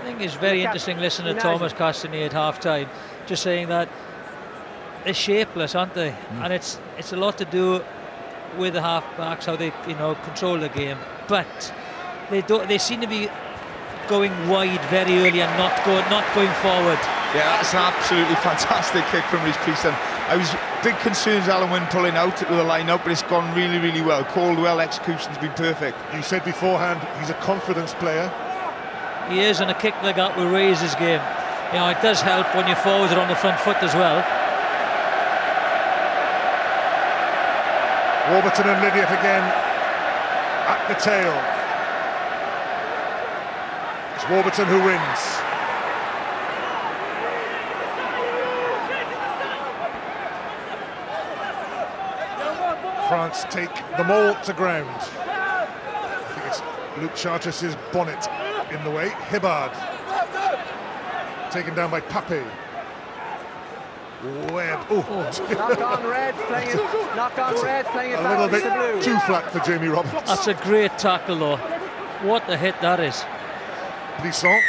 I think it's very interesting listening to Thomas Castagne at half-time, just saying that they're shapeless, aren't they? And it's a lot to do with the half-backs, how they control the game. But they seem to be going wide very early and not going forward. Yeah, that's an absolutely fantastic kick from Rhys Priestland. I was big concerns Alan Wynne pulling out with the line-out, but it's gone really, really well. Caldwell execution's been perfect. You said beforehand he's a confidence player. He is, and a kick like that will raise his game. It does help when your forwards are on the front foot as well. Warburton and Lydiot again at the tail. It's Warburton who wins. France take them all to ground. I think it's Luke Charteris's bonnet in the way. Hibbard taken down by Papé. Webb. Knock on red, playing it. Knock on red, playing it a back little to bit blue. too flat for Jamie Roberts. That's a great tackle, though. What a hit that is. Plisson.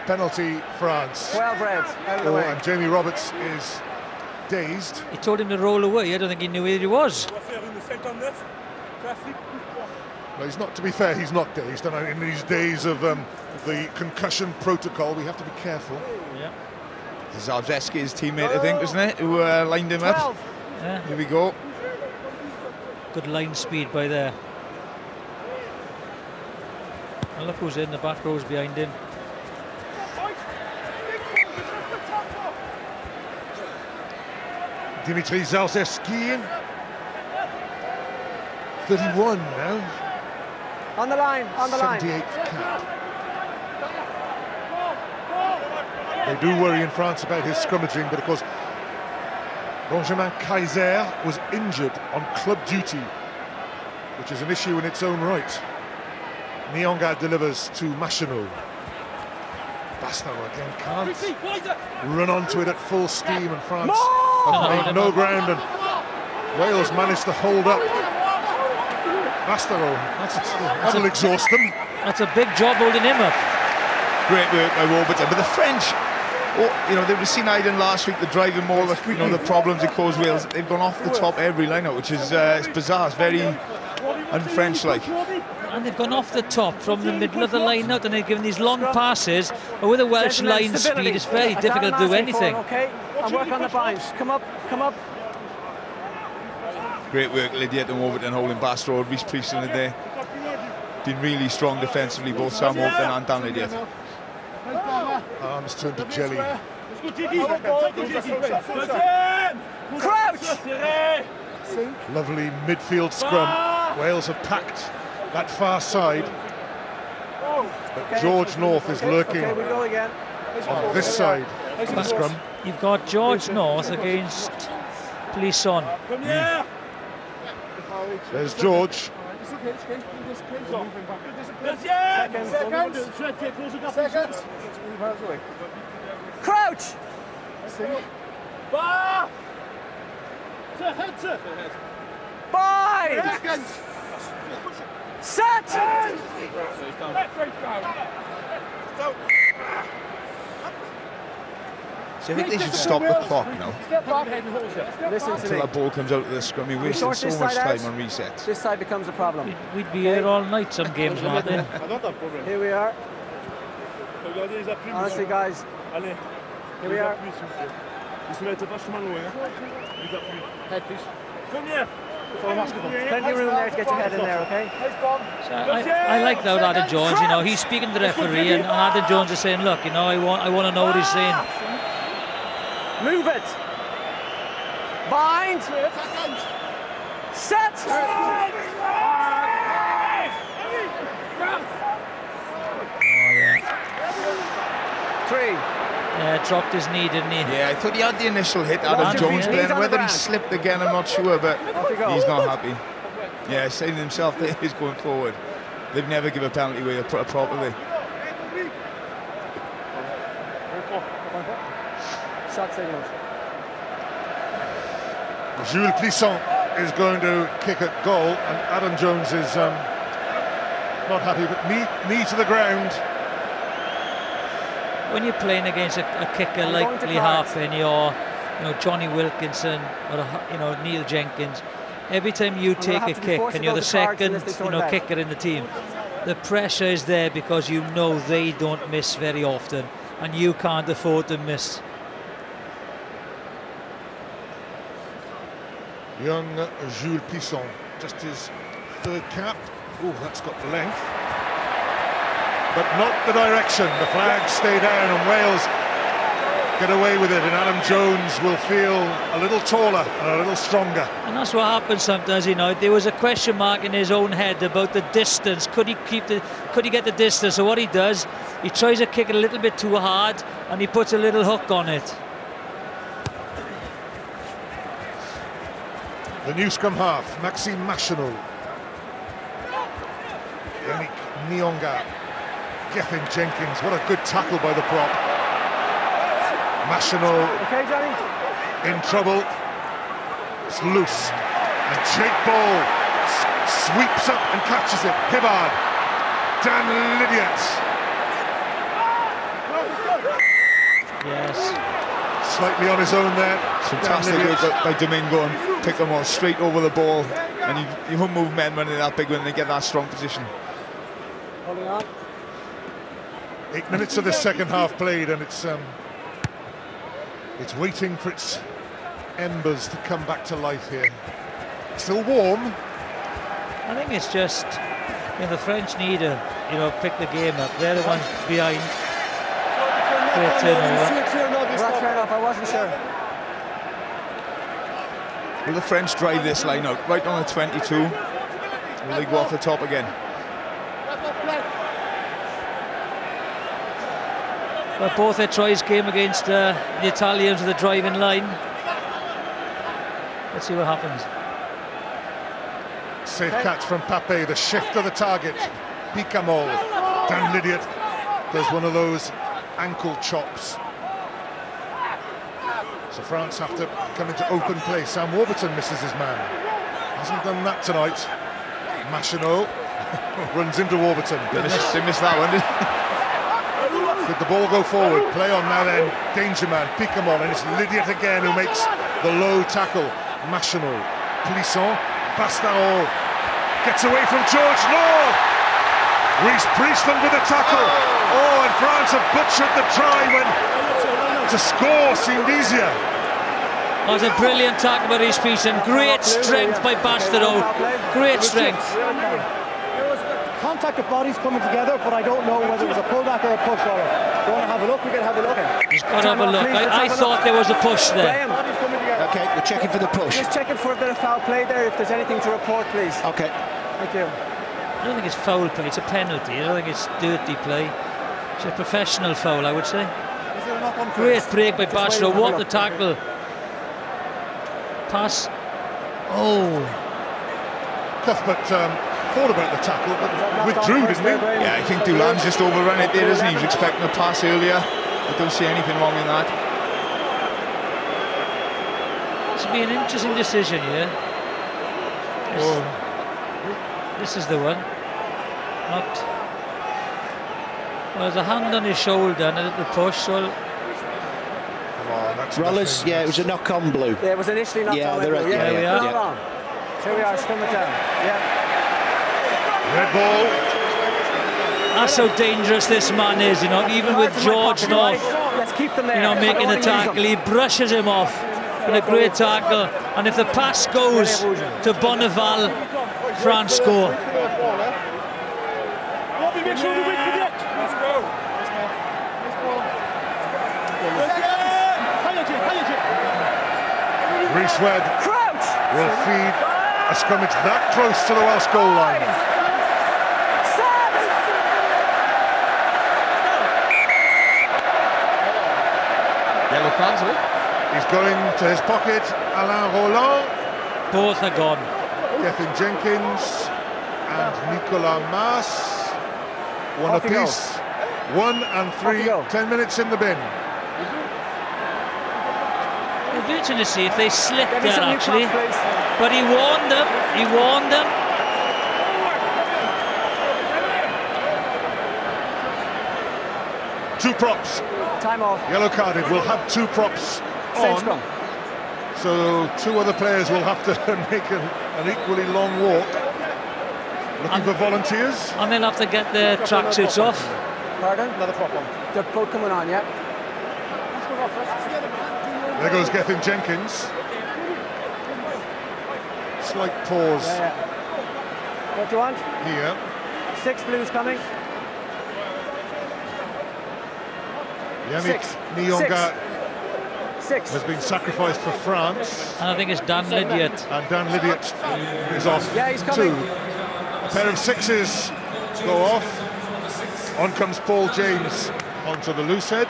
Penalty, France. 12 reds, out of the way. And Jamie Roberts is dazed. He told him to roll away. I don't think he knew where he was. No, he's not. To be fair, he's not dazed. And in these days of the concussion protocol, we have to be careful. Yeah. Zalzewski, his teammate, I think, wasn't it, who lined him up? Yeah. Here we go. Good line speed by there. And look who's in the back rows behind him. Dimitri Zalzewski, 31 now. On the line, on the line. 78th cap. They do worry in France about his scrummaging, but of course Benjamin Kaiser was injured on club duty, which is an issue in its own right. Nyonga delivers to Machenaud. Bastareaud again can't run onto it at full steam, and France have made no ground, and Wales managed to hold up. That'll exhaust them. That's a big job holding him up. Great work by Warburton, but the French, you know, they were seen Ireland last week, the driving more, the problems it caused Wales. They've gone off the top every line-out, which is it's bizarre. It's very un-French-like. And they've gone off the top from the middle of the line-out, and they've given these long passes. But with a Welsh line speed, it's very difficult to do anything. Okay, and work on the binds. Come up, come up. Great work, Lydiate and Warburton holding Bastrode. Rhys Priestland in there. Been really strong defensively, both Sam Warburton and Dan Lydiate. Arms turned to jelly. Crouch! Lovely midfield scrum. Wales have packed that far side. But George North is lurking on this side of the scrum. You've got George North against Plisson. There's George. Crouch! Bind! Set! So I think they should stop the clock now. Listen to Until me. that ball comes out of the scrum. You're wasting so much time on resets. This side becomes a problem. We'd be here all night some games, Martin. Here we are. Honestly, guys. Here we are. Plenty of room there to get your head in there, okay? So I like that Adam Jones, you know, he's speaking to the referee, and Adam Jones is saying, look, you know, I want to know what he's saying. Move it. Bind. Set. Three. Yeah, dropped his knee, didn't he? Yeah, I thought he had the initial hit, Adam Jones, but then whether he slipped again, I'm not sure, but he's not happy. Yeah, saying himself that he's going forward. They've never given a penalty away properly. Shot signals. Jules Plisson is going to kick at goal, and Adam Jones is not happy, but knee to the ground. When you're playing against a kicker like Lee Harfin or Johnny Wilkinson or Neil Jenkins, every time you take a kick and you're the second kicker in the team, the pressure is there because you know they don't miss very often and you can't afford to miss. Young Jules Plisson, just his third cap. Oh, that's got the length, but not the direction. The flags stay down and Wales get away with it, and Adam Jones will feel a little taller and a little stronger. And that's what happens sometimes, there was a question mark in his own head about the distance. Could he get the distance? So what he does, he tries to kick it a little bit too hard and he puts a little hook on it. The new scrum half, Maxime Machinot, Yannick Nyonga, Gethin Jenkins. What a good tackle by the prop. Machinot in trouble. It's loose. And Jake Ball sweeps up and catches it. Hibbard. Dan Lydiate. Yes. Slightly on his own there. Fantastic work by Domingo, and pick them all straight over the ball. And you won't move men when they're that big when they get that strong position. Holding on. 8 minutes of the second half played, and it's waiting for its embers to come back to life here. It's still warm. I think it's just the French need to pick the game up. They're the ones behind. Great turnover. That's fair enough, I wasn't sure. Will the French drive this line out right on the 22? Will they go off the top again? But both their tries came against the Italians with the driving line. Let's see what happens. Safe catch from Pape, the shift of the target. Picamol. Dan Lydiate does one of those ankle chops. So France have to come into open play. Sam Warburton misses his man. Hasn't done that tonight. Machinot runs into Warburton. They missed that one, did Did the ball go forward? Play on now then. Danger man, Picamol, and it's Lydiot again who makes the low tackle. Machinot, Plisson, Bastaro gets away from George. No! Reece Priestland with a tackle. Oh, and France have butchered the try when to score seemed easier. That was a brilliant tackle by Reece Priestland. Great strength by Bastaro. Great strength. There was contact of bodies coming together, but I don't know whether it was a pullback or a push. Or you want to have a look? We can have a look. He's got to have a look. I thought there was a push there. Okay, we're checking for the push. Just checking for a bit of foul play there. If there's anything to report, please. Okay. Thank you. I don't think it's foul play. It's a penalty. I don't think it's dirty play. It's a professional foul, I would say. Great break by Bastaro. What the tackle. Pass. Oh. Cuthbert thought about the tackle, but withdrew, didn't he? Yeah, I think Doolan's just overrun it there, isn't he? He was expecting a pass earlier. I don't see anything wrong in that. This will be an interesting decision here. This is the one. Not. Well, there's a hand on his shoulder and a little push, so. Rollers, yeah, it was a knock-on blue. Yeah, it was initially knocked on. There we are. Here we are, scrum it down. Yeah. Red ball. That's how dangerous this man is, you know, even with George North, Let's keep them there. you know, making the tackle, he brushes him off with a great tackle, and if the pass goes to Bonneval, France score. Make sure we wait for the Let's go. Rhys Wedd will feed a scrummage that close to the Welsh goal line. Yellow cards, right? He's going to his pocket, Alain Roland. Both are gone. Gethin Jenkins and Nicolas Mas. One apiece. 1 and 3, 10 minutes in the bin. It'll be interesting to see if they slip there actually. But he warned them. He warned them. Two props. Time off. Yellow carded. We'll have two props on. So two other players will have to make an equally long walk. Looking for volunteers. And they'll have to get their tracksuits off. Pardon? Another prop on. They're both coming on, yeah. There goes Gethin Jenkins. Slight pause. What do you want? Here. 6 blues coming. Yannick Nyonga has been sacrificed for France. And I think it's Dan Lydiot. And Dan Lydiot is off. Yeah, he's coming. 2. A pair of 6s go off. On comes Paul James onto the loose head.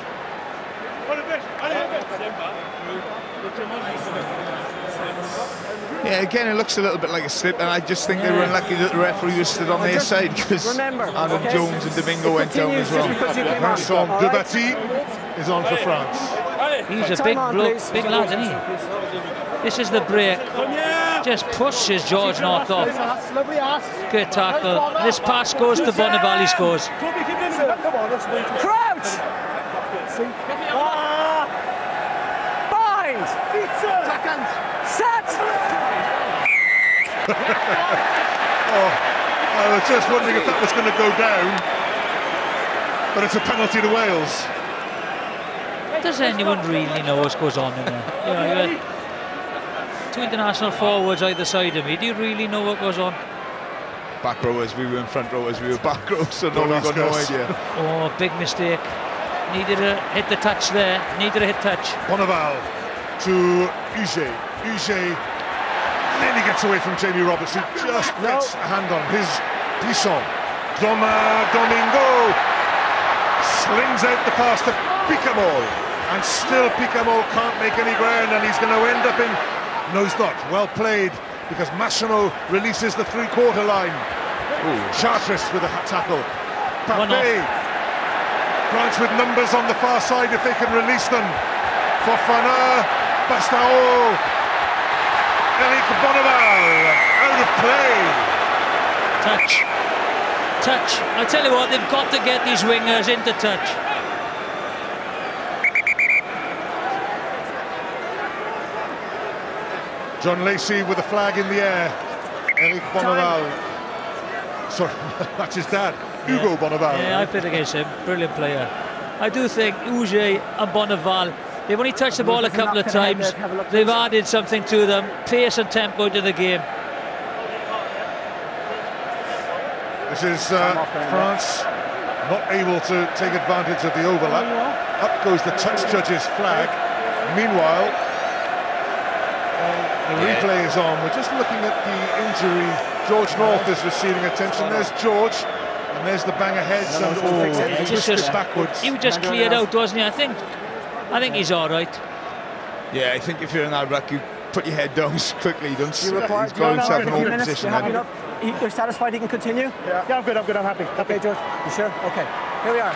Yeah, again, it looks a little bit like a slip, and I just think they were unlucky that the referee was stood on their side, because Adam Jones and Domingo went down as well. Vincent Debatty is on for France. He's a big bloke, big lad, isn't he? This is the break. Just pushes George North off. Good tackle. This pass goes to Bonneval, he scores. Crouch! Bind! Set! I was just wondering if that was going to go down, but it's a penalty to Wales. Does anyone really know what goes on in there? You know, you got two international forwards either side of me. Do you really know what goes on? Back rowers, we were in front rowers, we were back rows, so no, we've got no idea. Oh, big mistake. Needed to hit the touch there. Needed to hit touch. Bonneval to Uge. Uge nearly gets away from Jamie Roberts, who just gets a hand on his Plisson. Domingo slings out the pass to Picamol, and still Picamol can't make any ground, and he's going to end up in... No, he's not. Well played, because Machinot releases the three-quarter line. Chartres with a tackle. Papé. France with numbers on the far side if they can release them. Fofana Bastao. Eric Bonneval out of play. Touch. Touch. I tell you what, they've got to get these wingers into touch. John Lacey with the flag in the air. Eric Bonneval. Sorry, that's his dad, Hugo Bonneval. Yeah, I played against him. Brilliant player. I do think Uge and Bonneval, they've only touched the ball a couple of times. They've added something to them, pace and tempo to the game. This is France not able to take advantage of the overlap. Up goes the touch judge's flag. Meanwhile, the replay is on. We're just looking at the injury. George North is receiving attention. There's George, and there's the bang of heads, and he just backwards. He was just cleared out, wasn't he? I think he's all right. Yeah, I think if you're in that ruck, you put your head down quickly. Don't he's got himself in an open position. You're satisfied he can continue? Yeah, I'm good, I'm happy. Okay, George, you sure? Okay, here we are.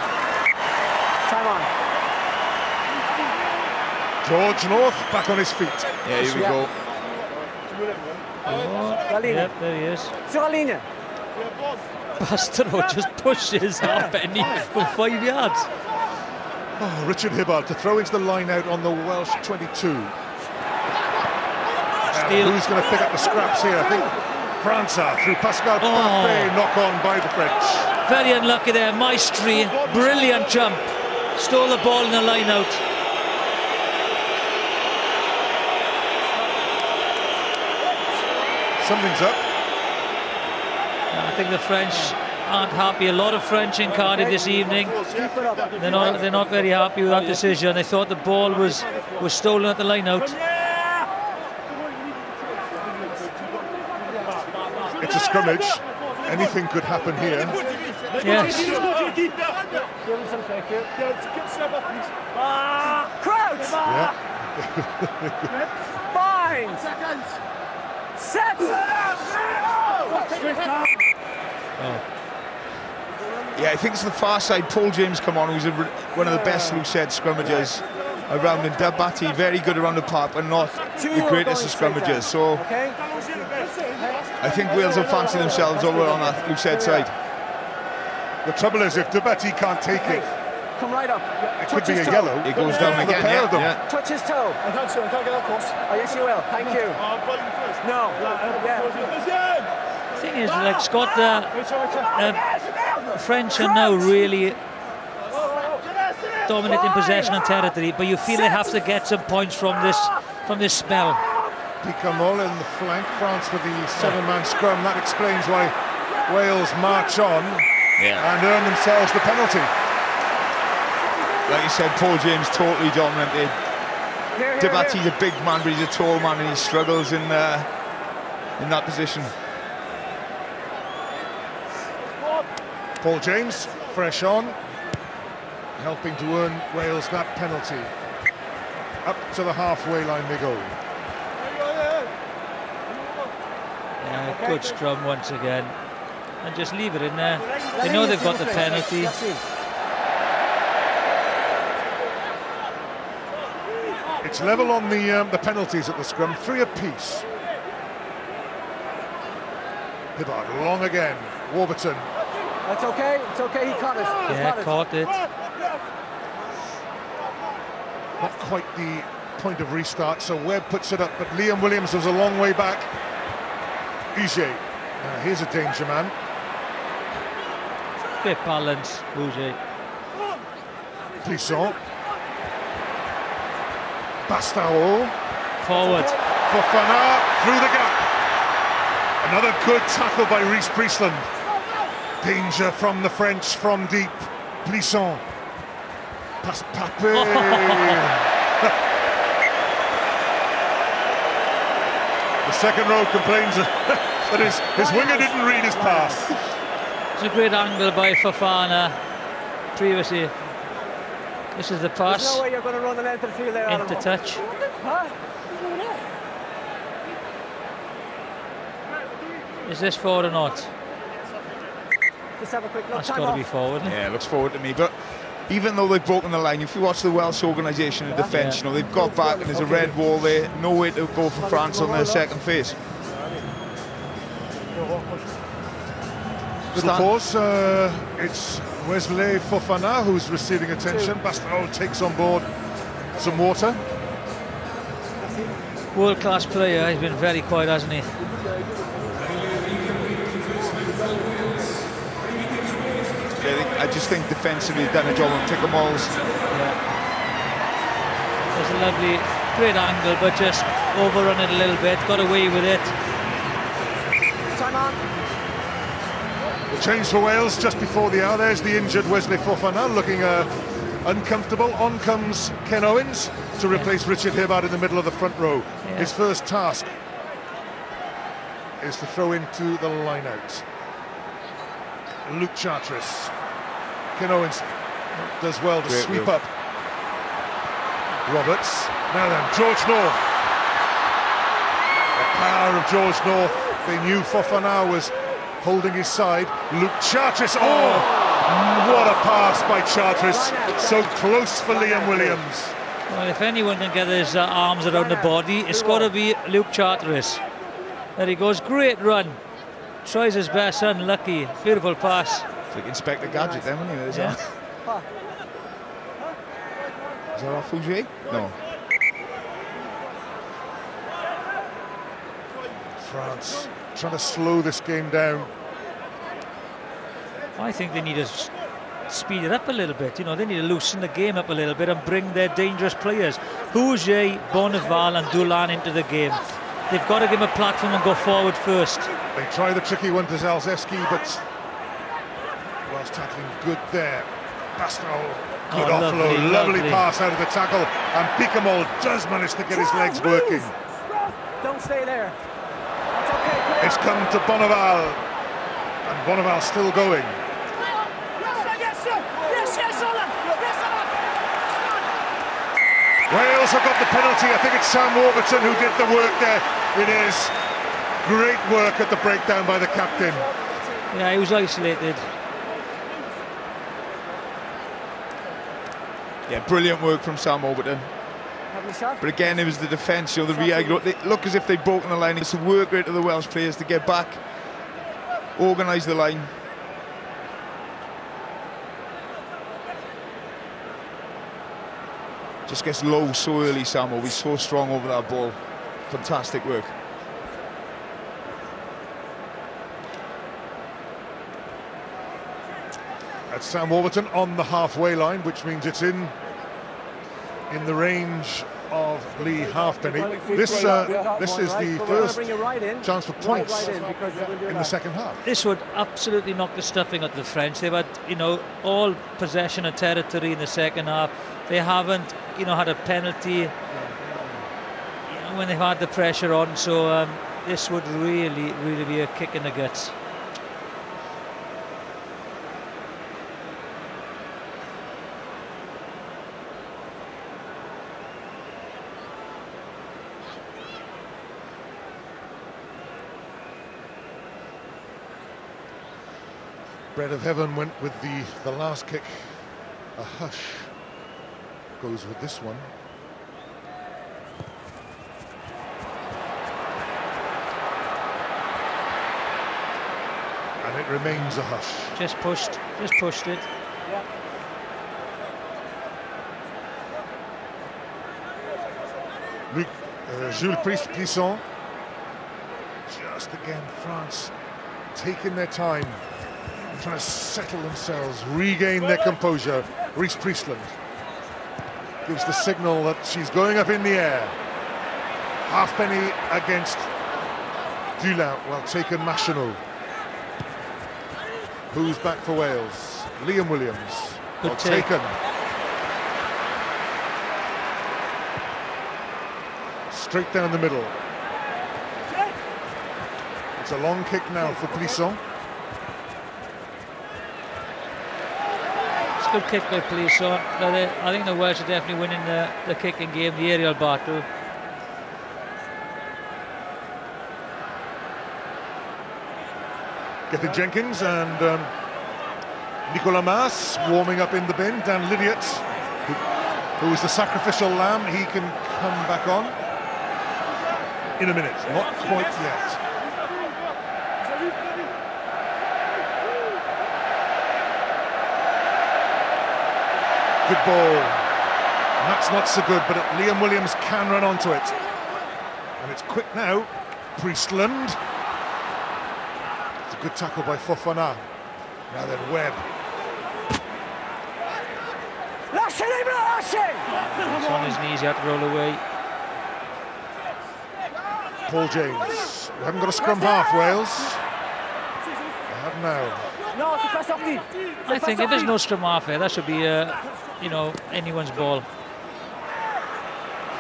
Time on. George North back on his feet. Yeah, here we go. Yep, there he is. Sur la ligne. Bastaro just pushes Halfpenny for 5 yards. Oh, Richard Hibbard to throw into the line out on the Welsh 22. Who's going to pick up the scraps here? I think France are through Pascal Papé, knock on by the French. Very unlucky there, Maestri, brilliant jump. Stole the ball in the line out. Something's up. I think the French aren't happy. A lot of French in Cardiff this evening. They're not very happy with that decision. They thought the ball was stolen at the line out. It's a scrimmage. Anything could happen here. Yes. Crouch! Yeah. Fine! Set! Yeah, I think it's the far side. Paul James come on, who's one of the best loose-head scrummagers around, and Dabati very good around the park, but not the greatest of scrummagers. So I think Wales will fancy themselves over on that loose-head side. The trouble is, if Dabati can't take it, come right up. It could be a yellow. It goes down again. Yeah. Touch his toe. I can't get that close. Oh, yes, you will. Thank you. No. The thing is, like Scott, French are now really dominating possession and territory, but you feel they have to get some points from this spell. Picamol in the flank, France with the seven-man scrum. That explains why Wales march on and earn themselves the penalty. Like you said, Paul James totally dominated. Dabati's a big man, but he's a tall man, and he struggles in that position. Paul James, fresh on, helping to earn Wales that penalty. Up to the halfway line they go. Yeah, good scrum once again, and just leave it in there. They know they've got the penalty. It's level on the penalties at the scrum, 3 apiece. Hibbard long again. Warburton. That's okay. It's okay. He caught it. Caught it. Not quite the point of restart, so Webb puts it up, but Liam Williams was a long way back. Uge. Here's a danger man. Bit balance, Uge. Plisson. Bastao. Forward. Fofana through the gap. Another good tackle by Rhys Priestland. Danger from the French from deep. Plisson. Pass Papé. The second row complains that his winger didn't read his pass. It's a great angle by Fofana previously. This is the pass. There's no way you're going to run the length of the field there, into touch. Huh? Is this forward or not? Just have a quick look. That's got to be forward. Yeah, it looks forward to me, but even though they've broken the line, if you watch the Welsh organisation in defence, you know, they've got back and there's a red wall there, nowhere to go for France on their second phase. Little pause, it's Wesley Fofana who's receiving attention. Basterol takes on board some water. World-class player, he's been very quiet, hasn't he? I just think defensively he's done a job on Tickermalls. There's a lovely, great angle, but just overrun it a little bit, got away with it. Time on. The change for Wales just before the hour. There's the injured Wesley Fofana looking uncomfortable. On comes Ken Owens to replace Richard Hibbard in the middle of the front row. His first task is to throw into the line-out. Luke Charteris. Ken Owens does well to sweep up. Roberts. Now then, George North. The power of George North. They knew Fofana was holding his side. Luke Charteris. Oh, what a pass by Charteris. So close for Liam Williams. Well, if anyone can get his arms around the body, it's got to be Luke Charteris. There he goes, great run. Tries his best, unlucky. Beautiful pass. It's like Inspector Gadget then, wasn't he? Is that Fougier? No. France trying to slow this game down. I think they need to speed it up a little bit. You know, they need to loosen the game up a little bit and bring their dangerous players, Fougier, Bonneval and Dulin, into the game. They've got to give him a platform and go forward first. They try the tricky one to Zalzewski, but Welsh tackling good there. Basterol, good offload, lovely pass out of the tackle, and Picamol does manage to get his legs working. Don't stay there. That's okay. It's come to Bonneval, and Bonneval still going. Wales have got the penalty. I think it's Sam Warburton who did the work there. It is great work at the breakdown by the captain. Yeah, he was isolated. Yeah, brilliant work from Sam Warburton. But again, it was the defence, you know, the re-aggro. They look as if they'd broken the line. It's a work rate of the Welsh players to get back, organise the line. Just gets low so early, Samo. He's so strong over that ball. Fantastic work. That's Sam Warburton on the halfway line, which means it's in the range of Lee Halfpenny. This is the first chance for points in the second half. This would absolutely knock the stuffing out of the French. They've had, you know, all possession of territory in the second half. They haven't, you know, had a penalty, you know, when they've had the pressure on. So this would really, really be a kick in the guts. Bread of Heaven went with the last kick. A hush goes with this one. And it remains a hush. Just pushed it. Yeah. Jules Plisson. Just again, France taking their time, trying to settle themselves, regain their composure. Reece Priestland gives the signal that she's going up in the air. Halfpenny against Dulin. Well taken, Machinot. Who's back for Wales? Liam Williams. Well taken. Straight down the middle. It's a long kick now for Plisson. It's a good kick by Plisson. I think the Welsh are definitely winning the kicking game, the aerial battle. Gethin Jenkins and Nicolas Mas warming up in the bin. Dan Lydiot, who was the sacrificial lamb, he can come back on in a minute. Not quite yet. Good ball. And that's not so good, but Liam Williams can run onto it. And it's quick now. Priestland. It's a good tackle by Fofana. Now then, Webb. It's on his knees, he had to roll away. Paul James. We haven't got a scrum half, Wales. They have now. I think if there's no scrum half here, that should be, you know, anyone's ball.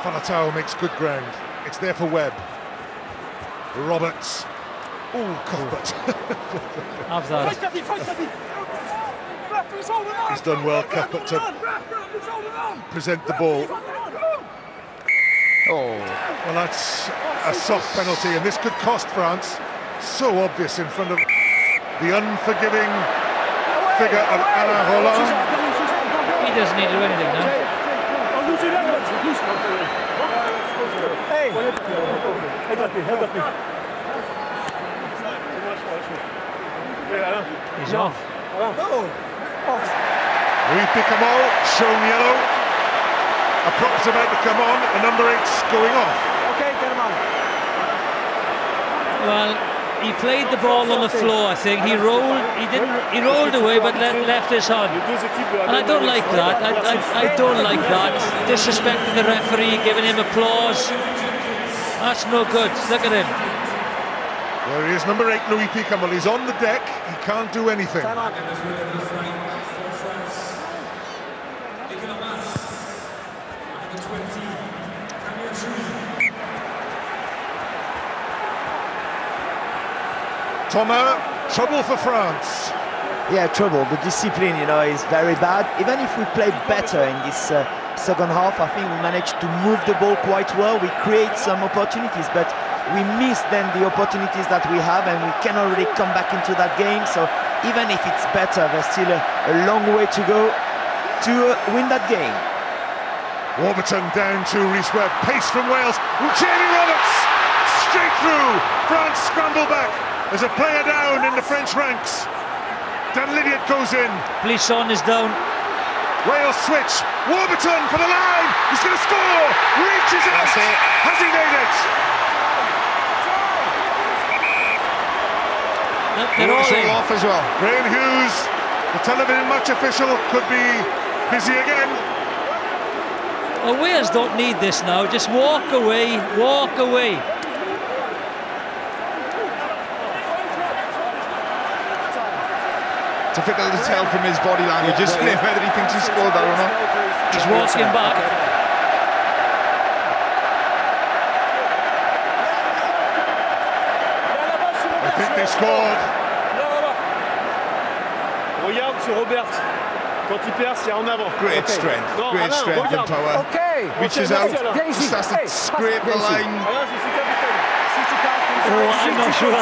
Falatau makes good ground. It's there for Webb. Roberts. Oh, Cuthbert. Have that. He's done well, Cuthbert, to present the ball. Oh, well, that's a soft penalty, and this could cost France. So obvious in front of the unforgiving figure of Alain Roland. He doesn't need to do anything now. He's off. Louis Picamol shown yellow. A prop's about to come on, a number 8's going off. Okay, get him on. Well, he played the ball on the floor, I think. He rolled, he rolled away but left his hand. And I don't like that. I don't like that. Disrespecting the referee, giving him applause. That's no good. Look at him. There he is, number 8, Louis Picamol. He's on the deck, he can't do anything. Thomas, trouble for France. Yeah, trouble. The discipline, you know, is very bad. Even if we play better in this second half, I think we managed to move the ball quite well. We create some opportunities, but we miss then the opportunities that we have, and we cannot really come back into that game. So even if it's better, there's still a long way to go to win that game. Warburton down to Rhys Webb. Pace from Wales. Jamie Roberts straight through. France scramble back. There's a player down in the French ranks. Dan Lydiot goes in. Blisson is down. Wales switch. Warburton for the line. He's going to score. Reaches out. Has he made it? They're all off as well. Graham Hughes, the television match official, could be busy again. Well, Wales don't need this now. Just walk away. Walk away. Difficult to tell from his body language, isn't it, whether he thinks he scored that or not. He's walking back. I think they scored. Regarde sur Robert. Quand il perd, c'est en avant. Great strength, Non, great Alain, strength and power. Okay. Reaches out, just has to scrape the line. Alain, je suis capitaine. Si tu Oh, I'm not sure.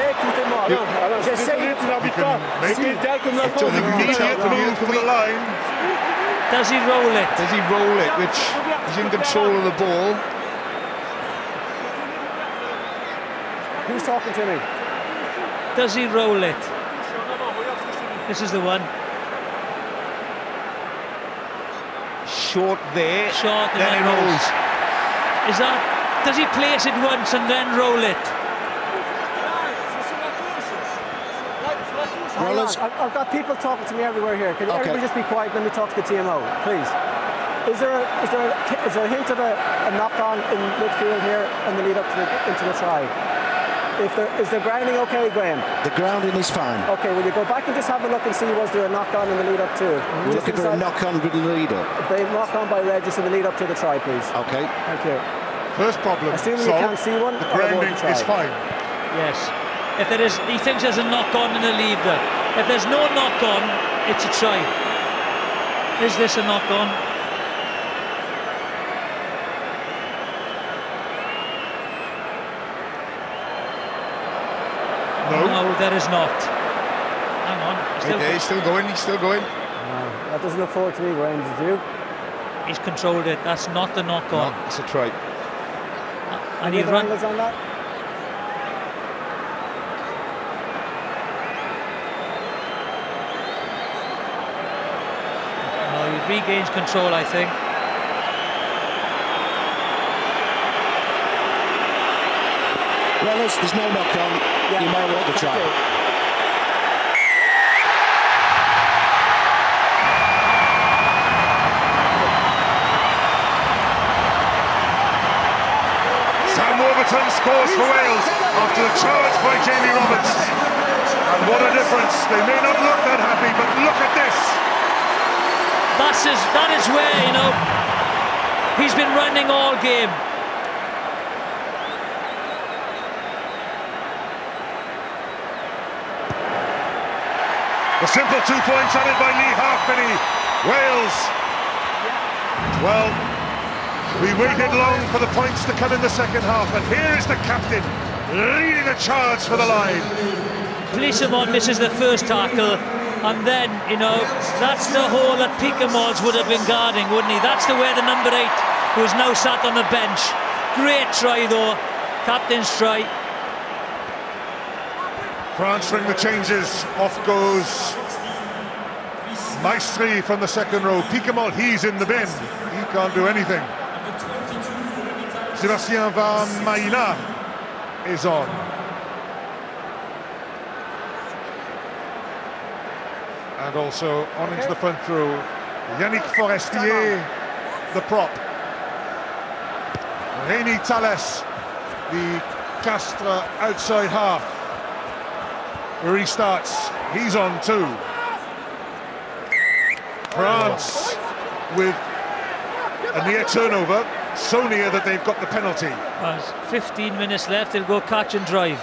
Écoutez-moi, Alain, j'essaye, tu n'arbitres pas. C'est idéal comme la France. Immediate move for the line. Does he roll it? Does he roll it, which is in control of the ball? Who's talking to me? Does he roll it? This is the one. Short there. Short and then he rolls. Is that? Does he place it once and then roll it? I've got people talking to me everywhere here. Can everybody just be quiet? Let me talk to the TMO, please. Is there a hint of a knock-on in midfield here in the lead up to into the try? Is the grounding okay, Graham? The grounding is fine. Okay, will you go back and just have a look and see was there a knock-on in the lead up to? We're looking for a knock-on with the lead up. A knock-on by Regis in the lead up to the try, please. Okay. Thank you. First problem Assuming solved. you can't see one, The grounding is fine. Yes. If there is, he thinks there's a knock-on in the lead there. If there's no knock-on, it's a try. Is this a knock-on? No. No, there is not. hang on. He's still going, he's still going. That doesn't look forward to me, Graham, does you? He's controlled it. That's not the knock on. No, it's a try. And he runs on that. No, he regains control, I think. Well, there's no knock on. You may want the try. Warburton scores for Wales after the charge by Jamie Roberts. And what a difference. They may not look that happy, but look at this. That is where, you know, he's been running all game. A simple 2 points added by Lee Halfpenny. Wales. Well, we waited long for the points to come in the second half, and here is the captain leading the charge for the line. Policeman misses the first tackle, and then, you know, that's the hole that Picamods would have been guarding, wouldn't he? That's the way the number 8, who is now sat on the bench. Great try, though. Captain's try. France ring the changes. Off goes Maestri from the second row. Picamol, he's in the bin. He can't do anything. Sébastien Vamaina is on. And also on into the front row, Yannick Forestier, the prop. Rémi Thalès, the Castres outside half. Restarts, he's on too. France with a near turnover, so near that they've got the penalty. There's 15 minutes left, they'll go catch and drive.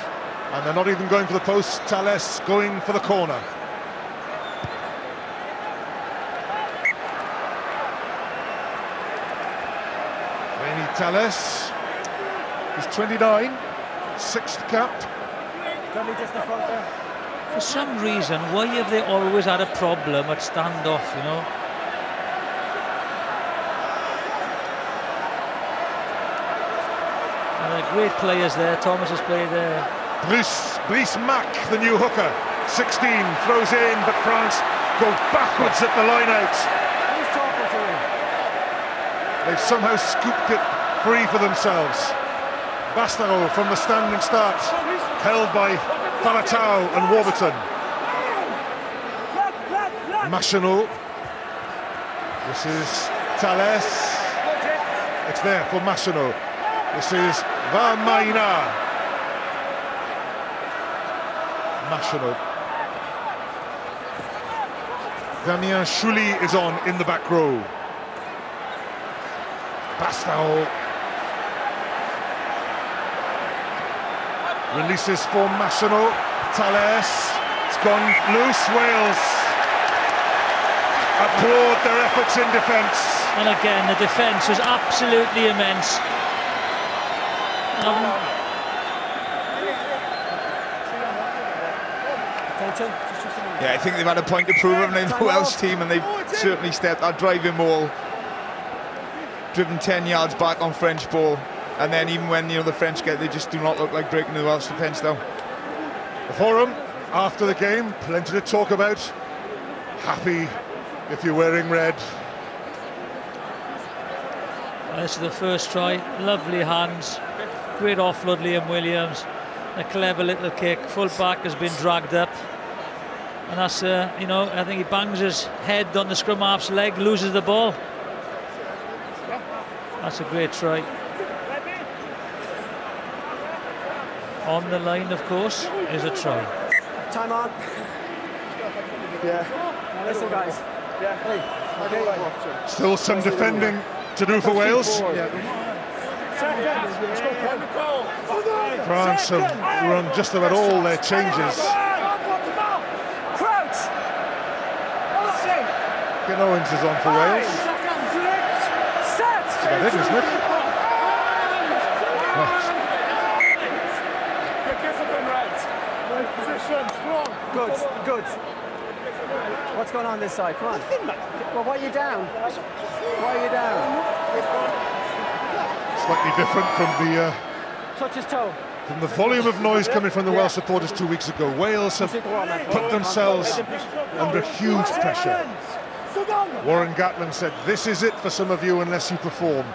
And they're not even going for the post. Thalès going for the corner. Rémi Thalès, he's 29, 6th cap. For some reason, why have they always had a problem at standoff, you know? Great players there. Thomas has played there. Brice Mack, the new hooker, 16, throws in, but France go backwards at the line out. Who's talking to him? They've somehow scooped it free for themselves. Bastaro from the standing start, held by Falatau and Warburton. Machinot. This is Thalès. It's there for Machinot. This is Vamaina. Machinot. Damien Chouli is on in the back row. Bastaro releases for Machinot. Thalès. It's gone loose. Wales applaud their efforts in defence. And again, the defence was absolutely immense. Yeah, I think they've had a point to prove, haven't they, the Welsh team, and they've certainly stepped that driving ball, driven 10 yards back on French ball, and then even when, you know, the French get, they just do not look like breaking the Welsh defence down. The forum after the game, plenty to talk about. Happy if you're wearing red. This is the first try. Lovely hands. Great offload, Liam Williams. A clever little kick. Full back has been dragged up. And that's, you know, I think he bangs his head on the scrum half's leg, loses the ball. That's a great try. On the line, of course, is a try. Time on. Yeah. Listen, guys. Yeah. Still some defending to do for Wales. France have run just about all their changes. Ken Owens is on for Wales. That's about it, isn't it? Good, good. What's going on this side? Come on. Well, why are you down? Why are you down? Slightly different from the touch his toe. From the volume of noise coming from the Welsh supporters 2 weeks ago. Wales have put themselves under huge pressure. Warren Gatland said, "This is it for some of you unless you perform."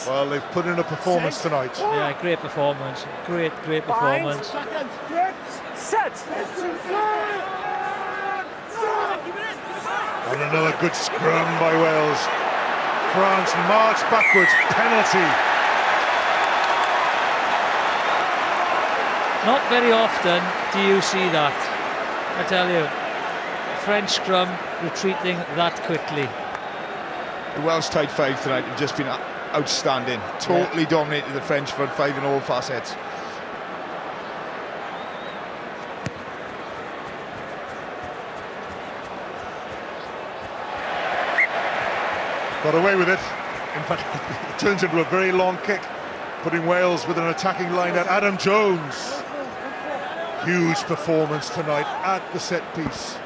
Well, they've put in a performance tonight. Yeah, great performance. Great performance. Set. And another good scrum by Wales. France march backwards, penalty. Not very often do you see that, I tell you. French scrum retreating that quickly. The Welsh tight five tonight have just been outstanding. Totally dominated the French front five in all facets. Got away with it. In fact, it turns into a very long kick, putting Wales with an attacking line at Adam Jones. Huge performance tonight at the set piece.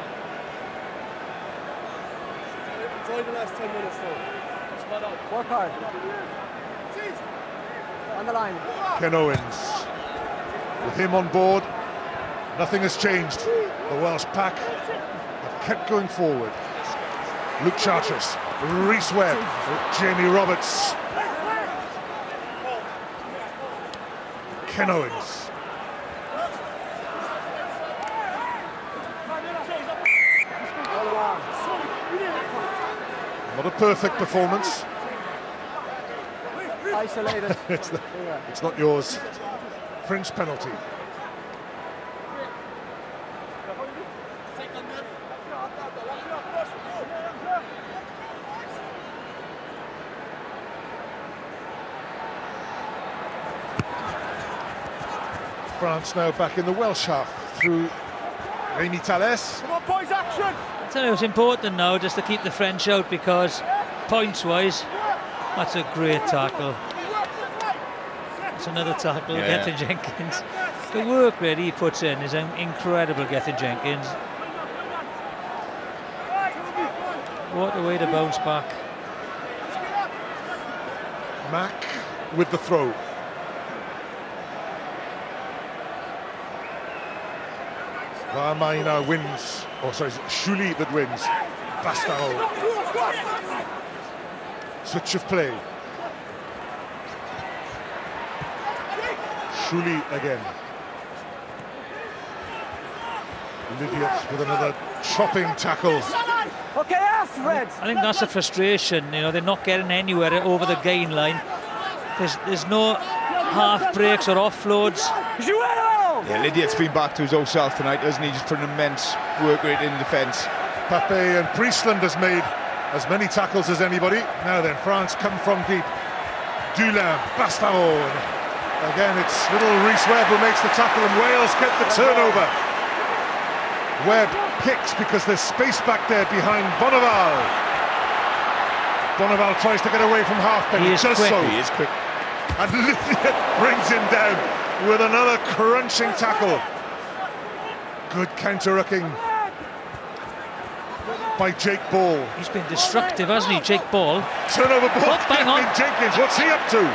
Enjoy the last 10 minutes though. Spot on. Work hard. On the line. Ken Owens. With him on board, nothing has changed. The Welsh pack have kept going forward. Luke Charters, Rhys Webb, Jamie Roberts, Ken Owens. Not a perfect performance. Isolated. It's not yours. French penalty. France now back in the Welsh half through Rémi Thalès. Come on, boys, action! I tell you, it's important now just to keep the French out because points-wise, that's a great tackle. It's another tackle, Gethin Jenkins. The work rate he puts in is incredible, Gethin Jenkins. What a way to bounce back. Mack with the throw. Varmaina wins. Oh, sorry, it's Shuli that wins. Bastaro. Switch of play. Shuli again. Lydiot with another chopping tackle. Okay, Fred. I think that's a frustration. You know, they're not getting anywhere over the gain line. There's no half breaks or offloads. Yeah, Lydiot's been back to his old self tonight, doesn't he? Just put an immense work rate in defence. Pape and Priestland has made as many tackles as anybody. Now then, France come from deep. Dulin, Bastaro. Again, it's little Rhys Webb who makes the tackle, and Wales get the turnover. Webb kicks because there's space back there behind Bonneval. Bonneval tries to get away from halfback. He is quick. He is quick. And Lydiot brings him down with another crunching tackle. Good counter-rucking by Jake Ball. He's been destructive, hasn't he, Jake Ball? Turnover ball, Oh, bang on. Jenkins, what's he up to?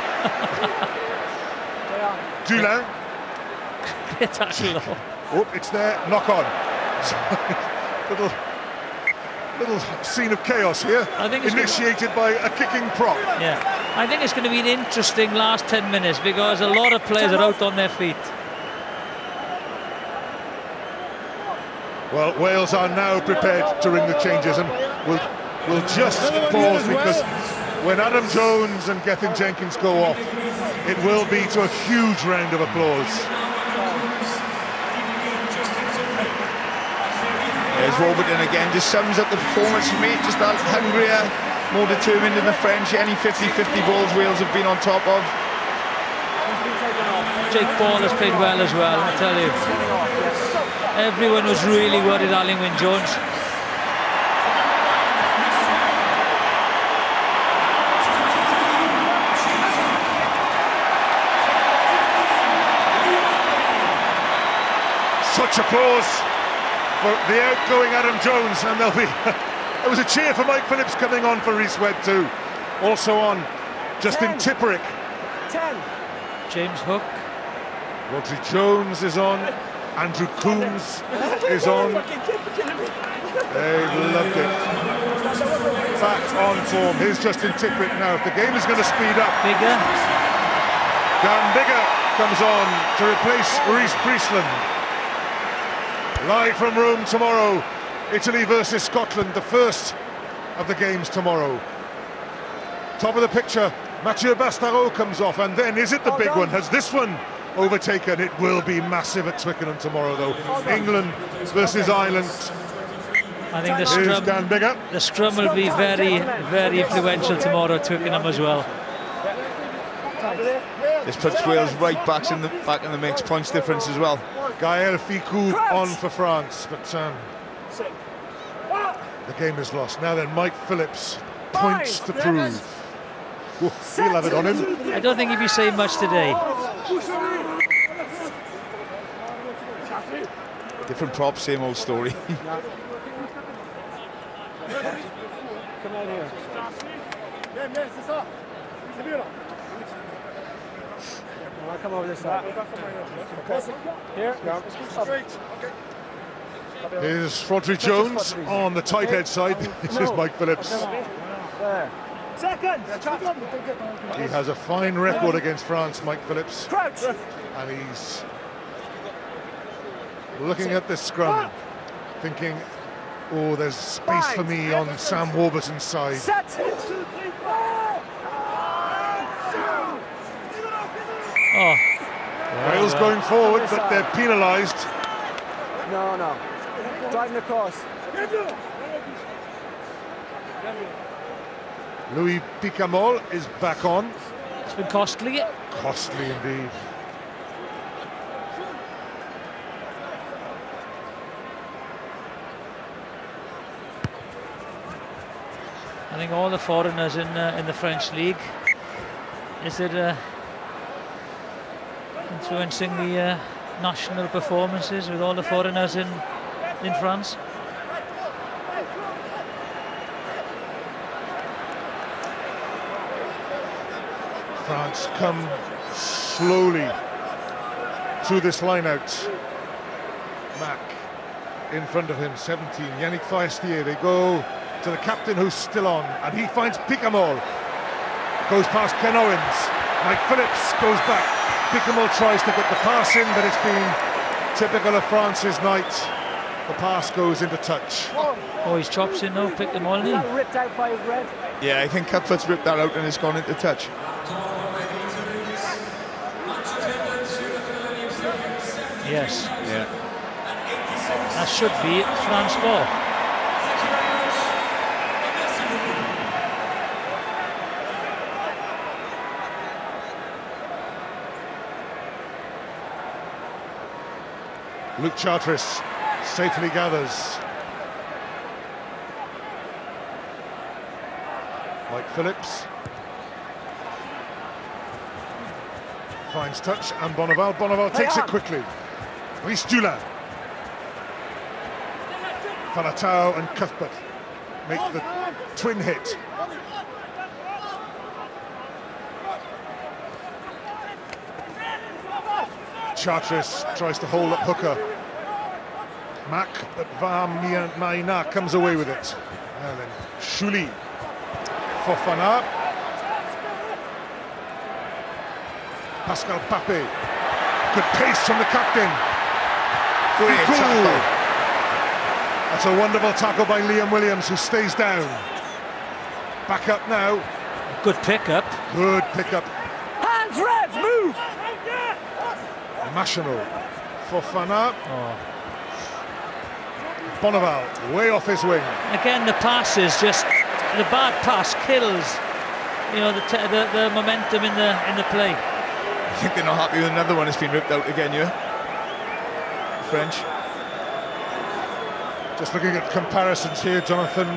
Dulin. Great tackle. Oh, it's there, knock on. little scene of chaos here, I think it's initiated by a kicking prop. Yeah, I think it's going to be an interesting last 10 minutes because a lot of players are out on their feet. Well, Wales are now prepared to ring the changes, and we'll just pause because when Adam Jones and Gethin Jenkins go off, it will be to a huge round of applause. There's Robertson again, just sums up the performance for me. Just that hungrier, more determined than the French. Any 50-50 balls Wales have been on top of. Jake Ball has played well as well, I tell you. Everyone was really worried Alun Wyn Jones. Such applause. for the outgoing Adam Jones, and there'll be there was a cheer for Mike Phillips coming on for Rhys Webb too. Also on, Justin Tipperick. 10. James Hook. Rodri Jones is on. Andrew Coombs is on. They've loved it. Back on form. Here's Justin Tipperick now. If the game is going to speed up. Bigger. Dan Bigger comes on to replace Rhys Priestland. Live from Rome tomorrow. Italy versus Scotland, the first of the games tomorrow. Top of the picture, Mathieu Bastareaud comes off, and then is it the big one? Has this one overtaken? It will be massive at Twickenham tomorrow, though. England versus Ireland. I think the scrum will be very, very influential tomorrow at Twickenham as well. This puts Wales right back in the mix, points difference as well. Gaël Ficou on for France, but the game is lost. Now then, Mike Phillips, points to prove. Ooh, he'll have it on him. I don't think he'll be saying much today. Different props, same old story. Come out here. I'll come over this side. Here. Here's Rodri Jones on the tight head side. This is Mike Phillips. There. He has a fine record against France, Mike Phillips. And he's looking at this scrum, thinking, oh, there's space for me on Sam Warburton's side. Oh. Wales going forward, but they're penalised. No. Driving across. Louis Picamol is back on. It's been costly. Costly indeed. I think all the foreigners in the French league, is it influencing the national performances with all the foreigners in France? France come slowly through this line out. Mack in front of him, 17. Yannick Faestier. They go to the captain who's still on, and he finds Picamol. Goes past Ken Owens. Mike Phillips goes back. Picamol tries to get the pass in, but it's been typical of France's night. The pass goes into touch. Oh, he's chops in now, Picamol. Is that ripped out by his red? Yeah, I think Cutfoot's ripped that out and it's gone into touch. Yes. Yeah. That should be France ball. Luke Charteris safely gathers. Mike Phillips finds touch, and Bonneval takes it quickly. Rhys Dulin. Falatau and Cuthbert make the twin hit. Charteris tries to hold up Hooker. Mack, but Maina comes away with it. And then Chouli. Fofana. Pascal Pape. Good pace from the captain. Brilliant tackle. That's a wonderful tackle by Liam Williams, who stays down. Back up now. Good pickup. Good pickup. Hands, Reds, move! Machinal. Fofana. Oh. Bonneval, way off his wing. Again, the pass is just, the bad pass kills, you know, the momentum in the play. I think they're not happy with another one that's been ripped out again, yeah? French. Just looking at comparisons here, Jonathan.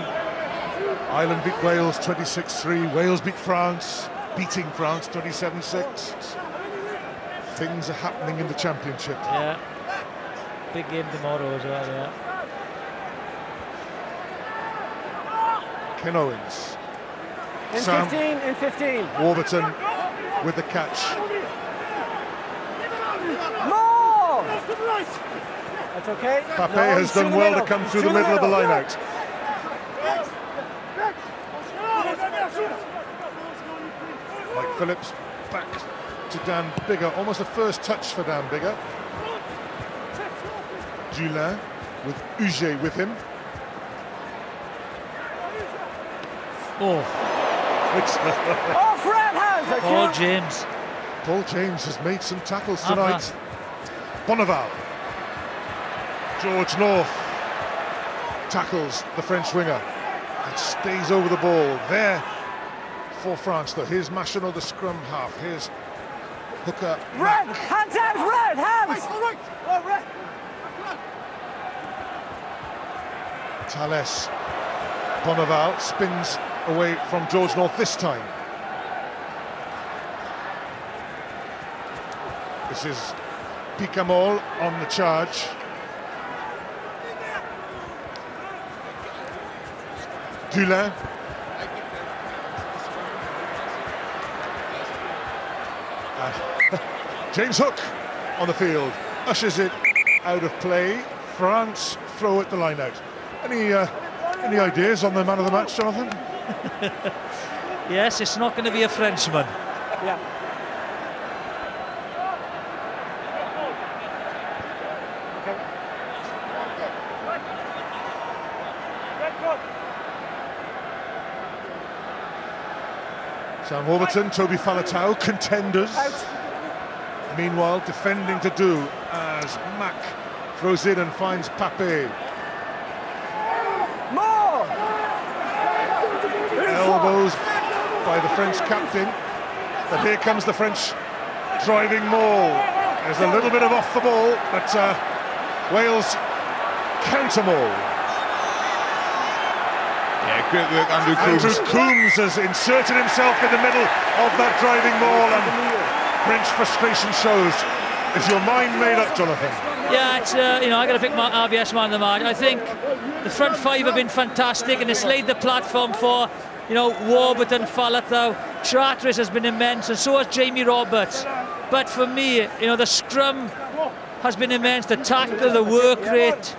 Ireland beat Wales 26-3. Wales beat France, beating France 27-6. Things are happening in the championship. Yeah. Big game tomorrow as well, yeah. Ken Owens. In Sam 15, in 15. Warburton with the catch. More! That's okay. Pape No, has done well to come through the middle of the line out. Mike Phillips back to Dan Biggar. Almost the first touch for Dan Biggar. Dulin with Uge with him. Oh. Off red hands! Paul James. Paul James has made some tackles tonight. Bonneval. George North tackles the French winger and stays over the ball. There for France though. Here's Machinot, the scrum half. Here's hooker. Red! Hands out! Red! Hands! Oh, red! Thales. Bonneval spins away from George North this time. This is Picamol on the charge. Dulin. James Hook on the field, ushers it out of play. France throw at the line out. Any ideas on the man of the match, Jonathan? Yes, it's not going to be a Frenchman. Yeah. Sam Warburton, Toby Faletau, contenders. Out. Meanwhile, defending to do as Mack throws in and finds Pape. More! Elbows by the French captain. But here comes the French driving maul. There's a little bit of off the ball, but Wales counter maul. Yeah, great work, Andrew Coombs. Andrew Coombs has inserted himself in the middle of that driving maul, and French frustration shows. Is your mind made up, Jonathan? Yeah, it's you know, I got to pick my RBS man of the match. I think the front five have been fantastic, and it's laid the platform for, you know, Warburton, Faletau. Charteris has been immense, and so has Jamie Roberts. But for me, you know, the scrum has been immense. The tackle, the work rate.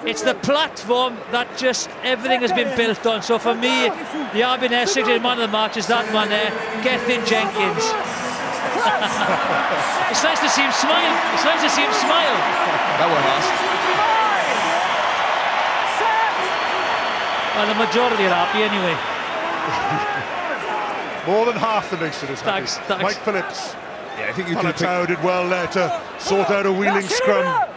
It's the platform that just everything has been built on. So for me, the RBS 6 man of the match is that man there, Gethin Jenkins. It's nice to see him smile. It's nice to see him smile. That one last. Well, the majority are happy anyway. More than half the nation is happy. Thanks. Mike Phillips. Yeah, I think you Faletau did well there to sort out a wheeling scrum.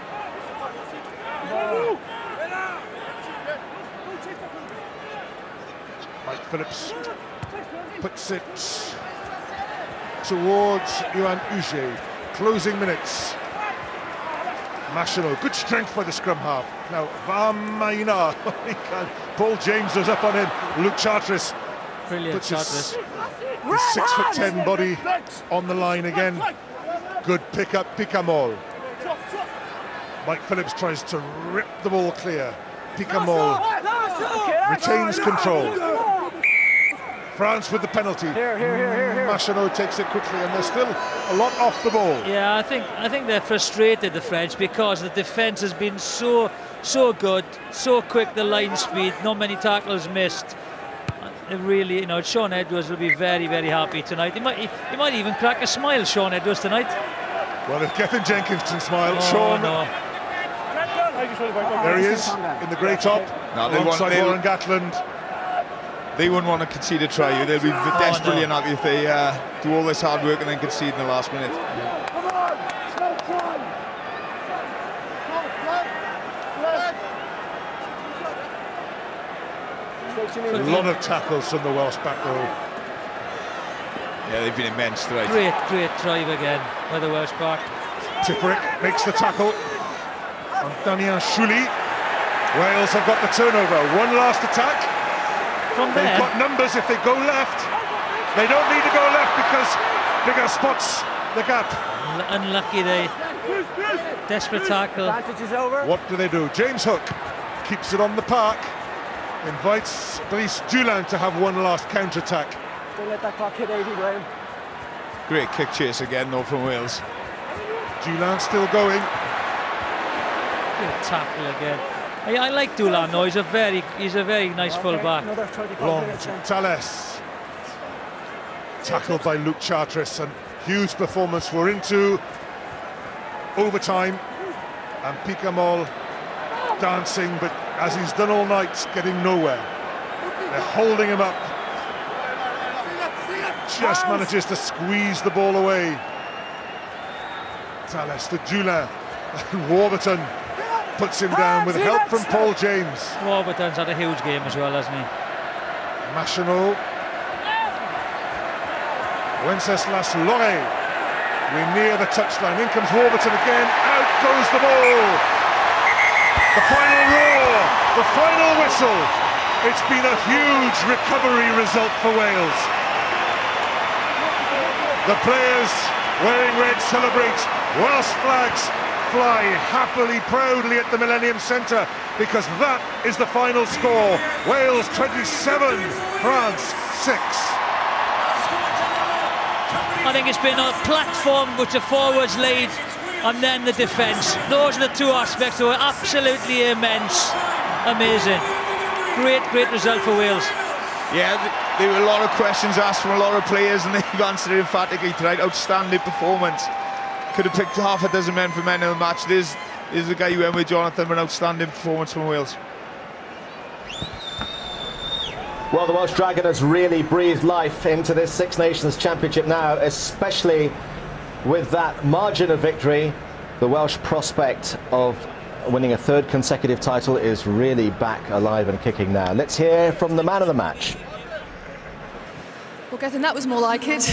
Mike Phillips puts it towards Yohan Uge. Closing minutes. Machinot, good strength by the scrum half. Now Vamaina, Paul James was up on him. Luke Charteris Brilliant, puts his Charteris. 6'10" body on the line again. Good pick-up, Picamol. Mike Phillips tries to rip the ball clear. Picamol retains control. France with the penalty. Here. Machinot takes it quickly, and there's still a lot off the ball. Yeah, I think they're frustrated, the French, because the defence has been so good, so quick, the line speed, not many tackles missed. It really, you know, Sean Edwards will be very, very happy tonight. He might even crack a smile, Sean Edwards, tonight. Well, if Gethin Jenkins can smile, Oh, Sean. no. There he is in the grey top, alongside Warren Gatland. They wouldn't want to concede a try. They'll be desperately unhappy if they do all this hard work and then concede in the last minute. A lot of tackles from the Welsh back row. Yeah, they've been immense tonight. Great drive again by the Welsh back. Tipperick makes the tackle on Daniel Shuli. Wales have got the turnover. One last attack. From there, they've got numbers if they go left. They don't need to go left because Biggar spots the gap. Unlucky they. Desperate tackle. Advantage is over. What do they do? James Hook keeps it on the park. invites Brice Dulin to have one last counter-attack. Don't let that clock hit 80, Graham. Great kick chase again, though, from Wales. Dulin still going. Good tackle again. I like Dulin though, he's a very nice full-back. Long to Thales. Tackled by Luke Charteris, and huge performance. We're into overtime, and Picamol dancing, but as he's done all night, getting nowhere. They're holding him up. Just manages to squeeze the ball away. Thales to Dulin, and Warburton puts him down with help from Paul James. Warburton's had a huge game as well, hasn't he? Machinot. Wenceslas Loré. We're near the touchline. In comes Warburton again. Out goes the ball. The final roar. The final whistle. It's been a huge recovery result for Wales. The players wearing red celebrate. Welsh flags fly happily, proudly at the Millennium Centre, because that is the final score. Wales 27, France 6. I think it's been a platform which the forwards lead and then the defence. Those are the two aspects that were absolutely immense. Amazing. Great result for Wales. Yeah, there were a lot of questions asked from a lot of players, and they've answered emphatically tonight. Outstanding performance. Could have picked half a dozen men for men in the match. There's the guy you went with, Jonathan, an outstanding performance from Wales. Well, the Welsh Dragon has really breathed life into this Six Nations Championship now, especially with that margin of victory. The Welsh prospect of winning a third consecutive title is really back alive and kicking now. Let's hear from the man of the match. Well, Gethin, that was more like it.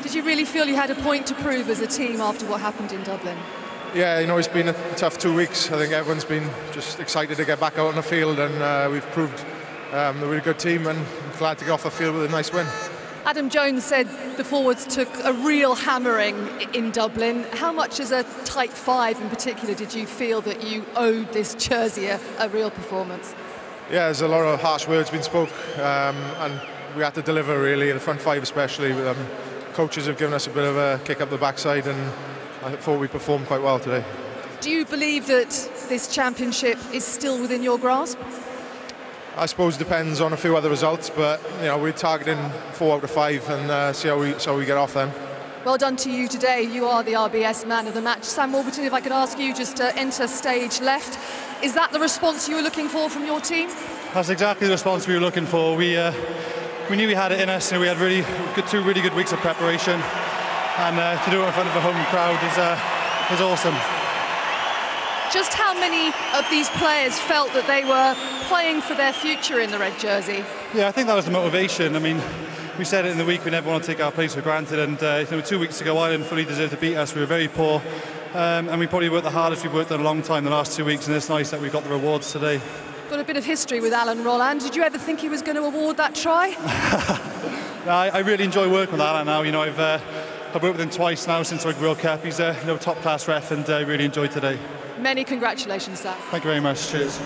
Did you really feel you had a point to prove as a team after what happened in Dublin? Yeah, you know, it's been a tough 2 weeks. I think everyone's been just excited to get back out on the field, and we've proved that we're a good team, and I'm glad to get off the field with a nice win. Adam Jones said the forwards took a real hammering in Dublin. How much as a tight five in particular did you feel that you owed this jersey a real performance? Yeah, there's a lot of harsh words being spoke, and we had to deliver really, in the front five especially. Coaches have given us a bit of a kick up the backside, and I thought we performed quite well today. Do you believe that this championship is still within your grasp? I suppose it depends on a few other results, but you know, we're targeting 4 out of 5 and see how we get off them. Well done to you today. You are the RBS man of the match. Sam Warburton, if I could ask you just to enter stage left. Is that the response you were looking for from your team? That's exactly the response we were looking for. We knew we had it in us, and we had two really good weeks of preparation, and to do it in front of a home crowd is awesome. Just how many of these players felt that they were playing for their future in the red jersey? Yeah, I think that was the motivation. I mean, we said it in the week, we never want to take our place for granted, and 2 weeks ago Ireland fully deserved to beat us. We were very poor, and we probably worked the hardest we've worked in a long time the last 2 weeks, and it's nice that we got the rewards today. Got a bit of history with Alan Rolland. Did you ever think he was going to award that try? I really enjoy working with Alan now. You know, I've worked with him twice now since the World Cup. He's a top class ref, and I really enjoyed today. Many congratulations, Sam. Thank you very much. Cheers.